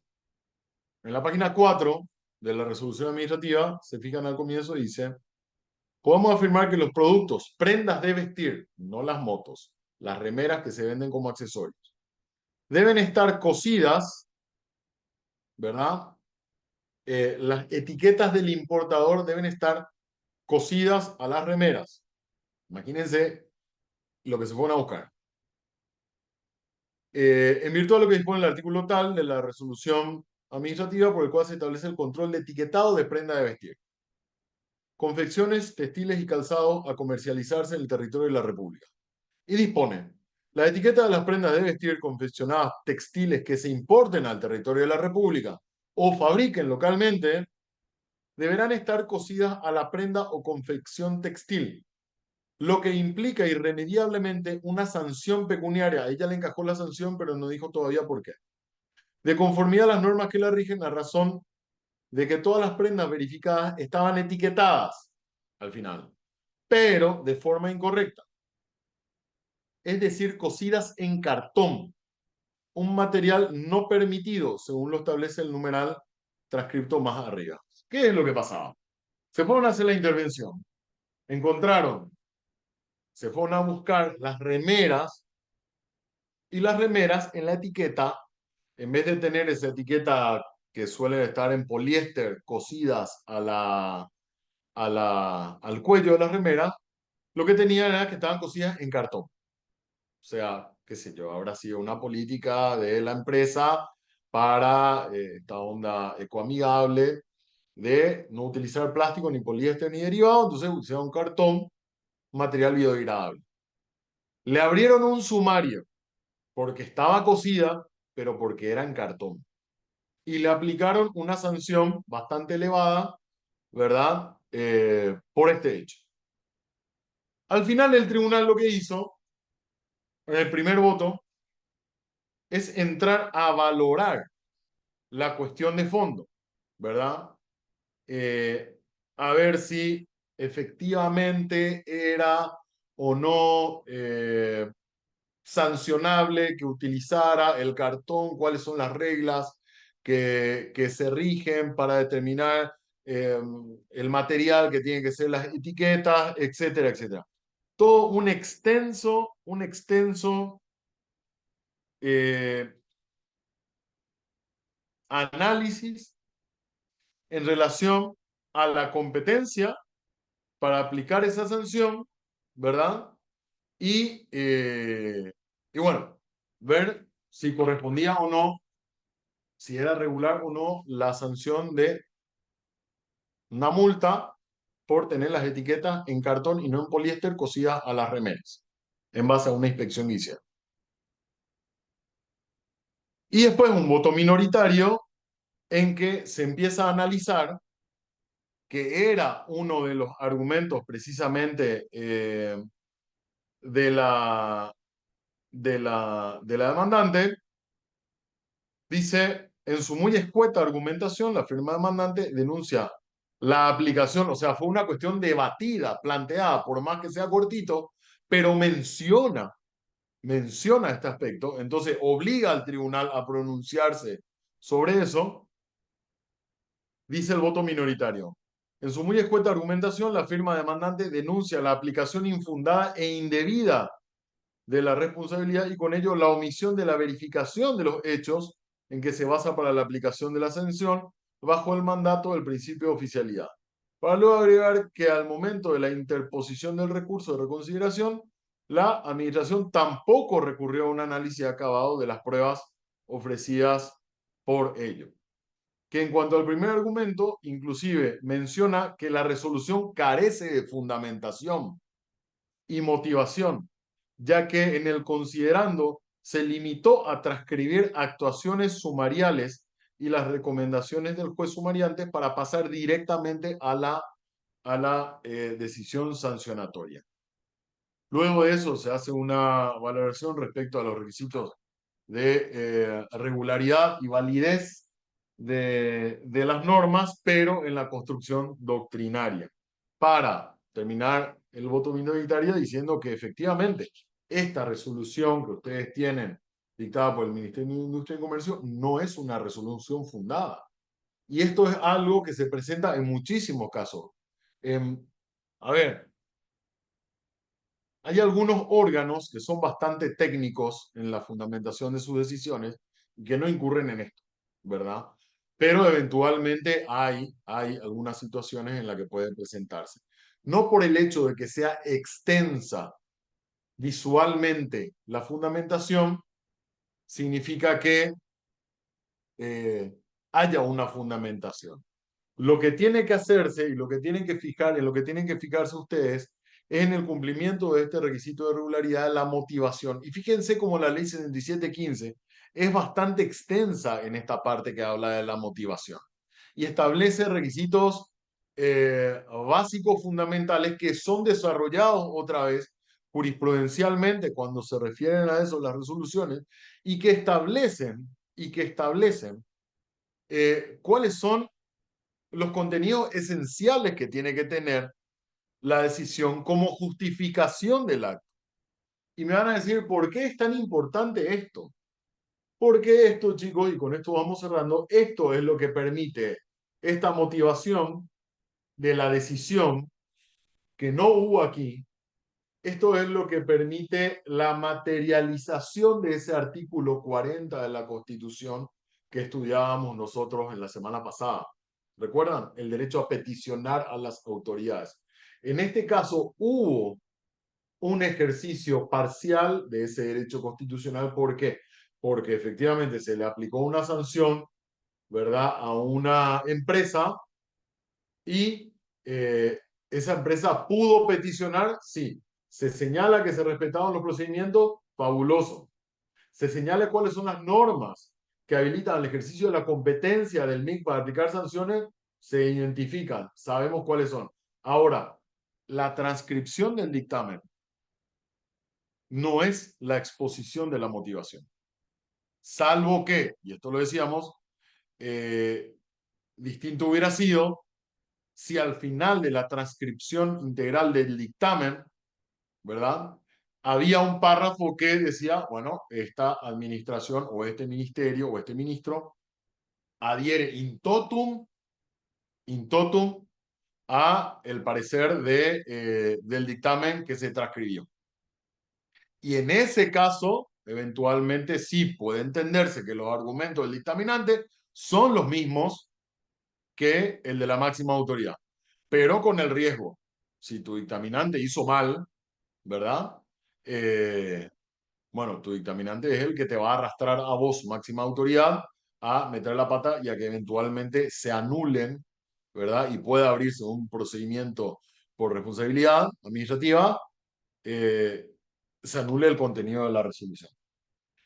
en la página 4 de la resolución administrativa, se fijan al comienzo, dice, podemos afirmar que los productos, prendas de vestir, no las motos, las remeras que se venden como accesorios, deben estar cosidas, ¿verdad? Las etiquetas del importador deben estar cosidas a las remeras. Imagínense lo que se fueron a buscar. En virtud de lo que dispone el artículo tal de la resolución administrativa por el cual se establece el control de etiquetado de prenda de vestir. Confecciones, textiles y calzados a comercializarse en el territorio de la República. Y dispone, las etiquetas de las prendas de vestir confeccionadas textiles que se importen al territorio de la República o fabriquen localmente deberán estar cosidas a la prenda o confección textil, lo que implica irremediablemente una sanción pecuniaria. Ella le encajó la sanción, pero no dijo todavía por qué. De conformidad a las normas que la rigen, a razón de que todas las prendas verificadas estaban etiquetadas al final, pero de forma incorrecta, es decir, cosidas en cartón, un material no permitido, según lo establece el numeral transcripto más arriba. ¿Qué es lo que pasaba? Se fueron a hacer la intervención, encontraron, se fueron a buscar las remeras y las remeras en la etiqueta, en vez de tener esa etiqueta que suele estar en poliéster cosidas al cuello de las remeras, lo que tenían era que estaban cosidas en cartón. O sea, qué sé yo, habrá sido una política de la empresa para esta onda ecoamigable de no utilizar plástico, ni poliéster, ni derivado, entonces usaron cartón, material biodegradable. Le abrieron un sumario porque estaba cocida, pero porque era en cartón. Y le aplicaron una sanción bastante elevada, ¿verdad? Por este hecho. Al final el tribunal lo que hizo, en el primer voto, es entrar a valorar la cuestión de fondo, ¿verdad? Eh, a ver si efectivamente era o no sancionable que utilizara el cartón, cuáles son las reglas que se rigen para determinar el material que tiene que ser las etiquetas, etcétera, etcétera. Todo un extenso eh, análisis en relación a la competencia para aplicar esa sanción, ¿verdad? Y bueno, ver si correspondía o no, si era regular o no la sanción de una multa por tener las etiquetas en cartón y no en poliéster cosidas a las remeras, en base a una inspección inicial. Y después un voto minoritario en que se empieza a analizar que era uno de los argumentos precisamente de la demandante, dice, en su muy escueta argumentación, la firma demandante denuncia la aplicación, o sea, fue una cuestión debatida, planteada, por más que sea cortito, pero menciona menciona este aspecto, entonces obliga al tribunal a pronunciarse sobre eso, dice el voto minoritario. En su muy escueta argumentación, la firma demandante denuncia la aplicación infundada e indebida de la responsabilidad y con ello la omisión de la verificación de los hechos en que se basa para la aplicación de la sanción bajo el mandato del principio de oficialidad. Para luego agregar que al momento de la interposición del recurso de reconsideración, la Administración tampoco recurrió a un análisis acabado de las pruebas ofrecidas por ello. Que en cuanto al primer argumento, inclusive menciona que la resolución carece de fundamentación y motivación, ya que en el considerando se limitó a transcribir actuaciones sumariales y las recomendaciones del juez sumariante para pasar directamente a la decisión sancionatoria. Luego de eso se hace una valoración respecto a los requisitos de regularidad y validez de las normas, pero en la construcción doctrinaria. Para terminar el voto minoritario diciendo que efectivamente esta resolución que ustedes tienen dictada por el Ministerio de Industria y Comercio no es una resolución fundada. Y esto es algo que se presenta en muchísimos casos. A ver, hay algunos órganos que son bastante técnicos en la fundamentación de sus decisiones y que no incurren en esto, ¿verdad? Pero eventualmente hay algunas situaciones en las que puede presentarse. No por el hecho de que sea extensa visualmente la fundamentación, significa que eh, haya una fundamentación. Lo que tiene que hacerse y lo que tienen que fijar, en lo que tienen que fijarse ustedes es en el cumplimiento de este requisito de regularidad, la motivación. Y fíjense cómo la ley 7715 es bastante extensa en esta parte que habla de la motivación y establece requisitos básicos fundamentales que son desarrollados otra vez jurisprudencialmente cuando se refieren a eso las resoluciones y que establecen cuáles son los contenidos esenciales que tiene que tener la decisión como justificación del acto. Y me van a decir, ¿por qué es tan importante esto? Porque esto, chicos, y con esto vamos cerrando, esto es lo que permite esta motivación de la decisión que no hubo aquí. Esto es lo que permite la materialización de ese artículo 40 de la Constitución que estudiábamos nosotros en la semana pasada. ¿Recuerdan? El derecho a peticionar a las autoridades. En este caso hubo un ejercicio parcial de ese derecho constitucional. ¿Por qué? Porque efectivamente se le aplicó una sanción, ¿verdad?, a una empresa y esa empresa pudo peticionar, sí. Se señala que se respetaban los procedimientos, fabuloso. Se señala cuáles son las normas que habilitan el ejercicio de la competencia del MIC para aplicar sanciones, se identifican, sabemos cuáles son. Ahora, la transcripción del dictamen no es la exposición de la motivación, salvo que, y esto lo decíamos, distinto hubiera sido si al final de la transcripción integral del dictamen, ¿verdad?, había un párrafo que decía, bueno, esta administración o este ministerio o este ministro adhiere in totum a el parecer del dictamen que se transcribió. Y en ese caso, eventualmente sí puede entenderse que los argumentos del dictaminante son los mismos que el de la máxima autoridad, pero con el riesgo. Si tu dictaminante hizo mal, ¿verdad? Bueno, tu dictaminante es el que te va a arrastrar a vos, máxima autoridad, a meter la pata y a que eventualmente se anulen, ¿verdad? Y pueda abrirse un procedimiento por responsabilidad administrativa, eh, se anule el contenido de la resolución.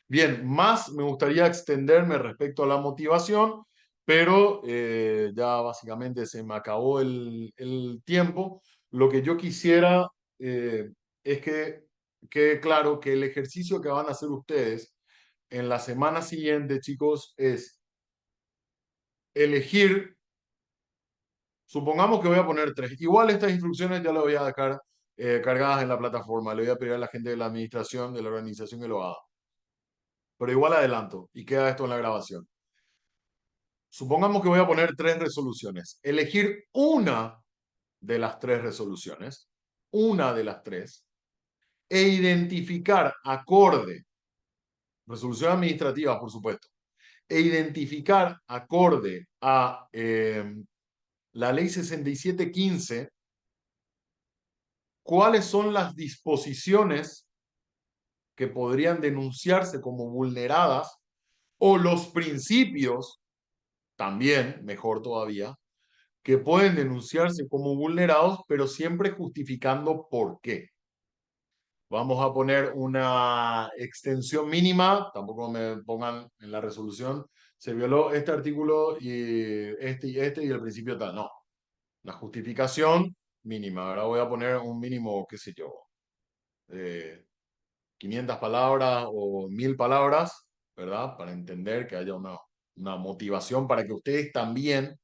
Bien, más me gustaría extenderme respecto a la motivación, pero ya básicamente se me acabó el tiempo. Lo que yo quisiera es que quede claro que el ejercicio que van a hacer ustedes en la semana siguiente, chicos, es elegir, supongamos que voy a poner tres. Igual estas instrucciones ya las voy a dejar cargadas en la plataforma. Le voy a pedir a la gente de la administración, de la organización que lo haga. Pero igual adelanto y queda esto en la grabación. Supongamos que voy a poner 3 resoluciones. Elegir una de las 3 resoluciones, una de las 3, e identificar acorde, resolución administrativa, por supuesto, e identificar acorde a la ley 6715 cuáles son las disposiciones que podrían denunciarse como vulneradas o los principios, también, mejor todavía, que pueden denunciarse como vulnerados, pero siempre justificando por qué. Vamos a poner una extensión mínima, tampoco me pongan en la resolución, se violó este artículo y este y el principio tal. No, la justificación mínima. Ahora voy a poner un mínimo, qué sé yo, 500 palabras o 1000 palabras, ¿verdad? Para entender que haya una motivación para que ustedes también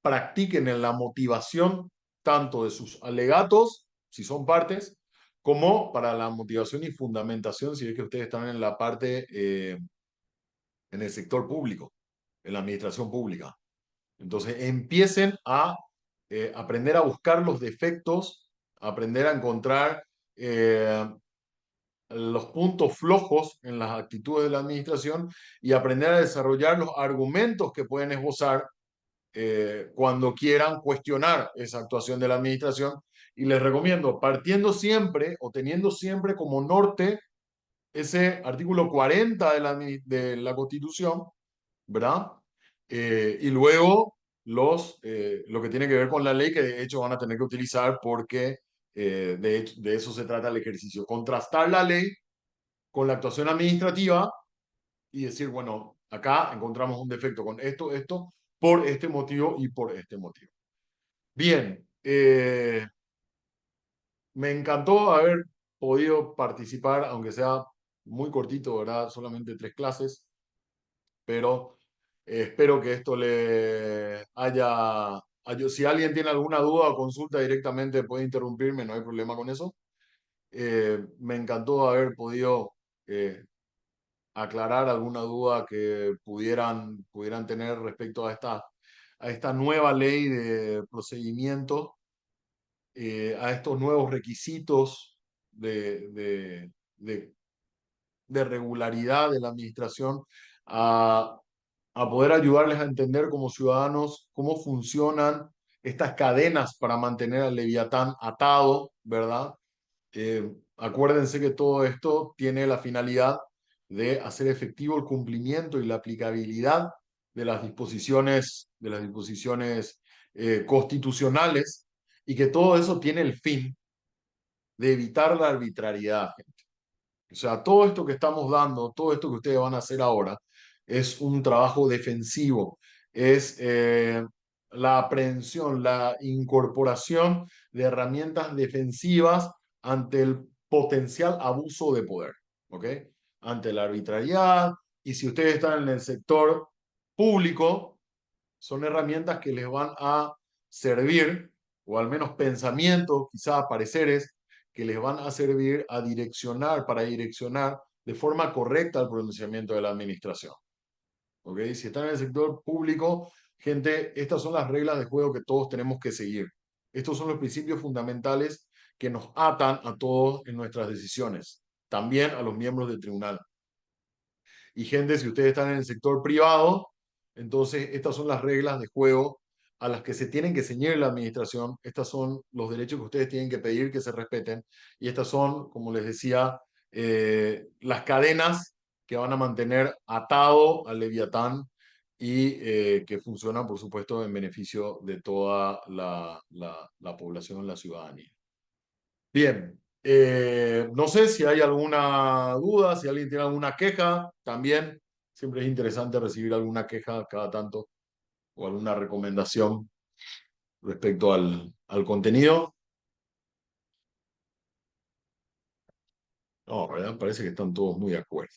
practiquen en la motivación tanto de sus alegatos, si son partes, como para la motivación y fundamentación, si es que ustedes están en la parte, en el sector público, en la administración pública. Entonces, empiecen a aprender a buscar los defectos, aprender a encontrar los puntos flojos en las actitudes de la administración y aprender a desarrollar los argumentos que pueden esbozar cuando quieran cuestionar esa actuación de la administración. Y les recomiendo, partiendo siempre o teniendo siempre como norte ese artículo 40 de la Constitución, ¿verdad? Y luego lo que tiene que ver con la ley, que de hecho van a tener que utilizar porque de eso se trata el ejercicio. Contrastar la ley con la actuación administrativa y decir, bueno, acá encontramos un defecto con esto, por este motivo y por este motivo. Bien, me encantó haber podido participar, aunque sea muy cortito, ¿verdad? Solamente 3 clases, pero espero que esto le si alguien tiene alguna duda o consulta directamente puede interrumpirme, no hay problema con eso. Me encantó haber podido aclarar alguna duda que pudieran tener respecto a esta nueva ley de procedimiento, a estos nuevos requisitos de, de regularidad de la administración, a, a poder ayudarles a entender como ciudadanos cómo funcionan estas cadenas para mantener al Leviatán atado, ¿verdad? Acuérdense que todo esto tiene la finalidad de hacer efectivo el cumplimiento y la aplicabilidad de las disposiciones constitucionales y que todo eso tiene el fin de evitar la arbitrariedad. O sea, todo esto que estamos dando, todo esto que ustedes van a hacer ahora, es un trabajo defensivo, es la aprehensión, la incorporación de herramientas defensivas ante el potencial abuso de poder, ¿ok? Ante la arbitrariedad, y si ustedes están en el sector público, son herramientas que les van a servir, o al menos pensamientos, quizás pareceres, que les van a servir a direccionar, para direccionar de forma correcta el pronunciamiento de la administración. ¿Ok? Si están en el sector público, gente, estas son las reglas de juego que todos tenemos que seguir. Estos son los principios fundamentales que nos atan a todos en nuestras decisiones, también a los miembros del tribunal. Y gente, si ustedes están en el sector privado, entonces estas son las reglas de juego a las que se tienen que ceñir la administración. Estas son los derechos que ustedes tienen que pedir que se respeten. Y estas son, como les decía, las cadenas que van a mantener atado al Leviatán y que funcionan, por supuesto, en beneficio de toda la población, la ciudadanía. Bien, no sé si hay alguna duda, si alguien tiene alguna queja, también siempre es interesante recibir alguna queja cada tanto o alguna recomendación respecto al contenido. No, ¿verdad? Parece que están todos muy de acuerdo.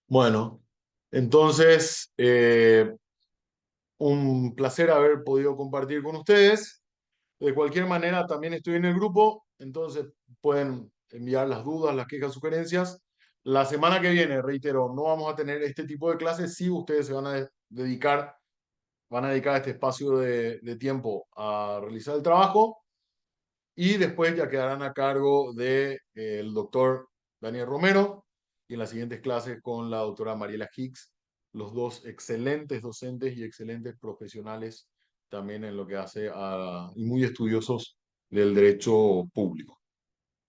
Bueno, entonces, un placer haber podido compartir con ustedes. De cualquier manera, también estoy en el grupo Entonces pueden enviar las dudas, las quejas, sugerencias. La semana que viene, reitero, no vamos a tener este tipo de clases. Sí, ustedes se van a dedicar este espacio de tiempo a realizar el trabajo y después ya quedarán a cargo del doctor Daniel Romero y en las siguientes clases con la doctora Mariela Hicks, los dos excelentes docentes y excelentes profesionales también en lo que hace y muy estudiosos del derecho público.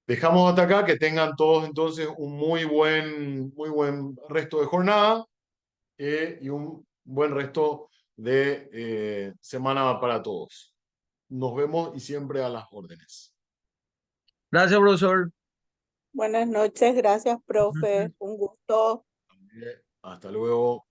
Dejamos hasta acá, que tengan todos entonces un muy buen resto de jornada y un buen resto de semana para todos. Nos vemos y siempre a las órdenes. Gracias, profesor. Buenas noches, gracias, profe. Un gusto. Hasta luego.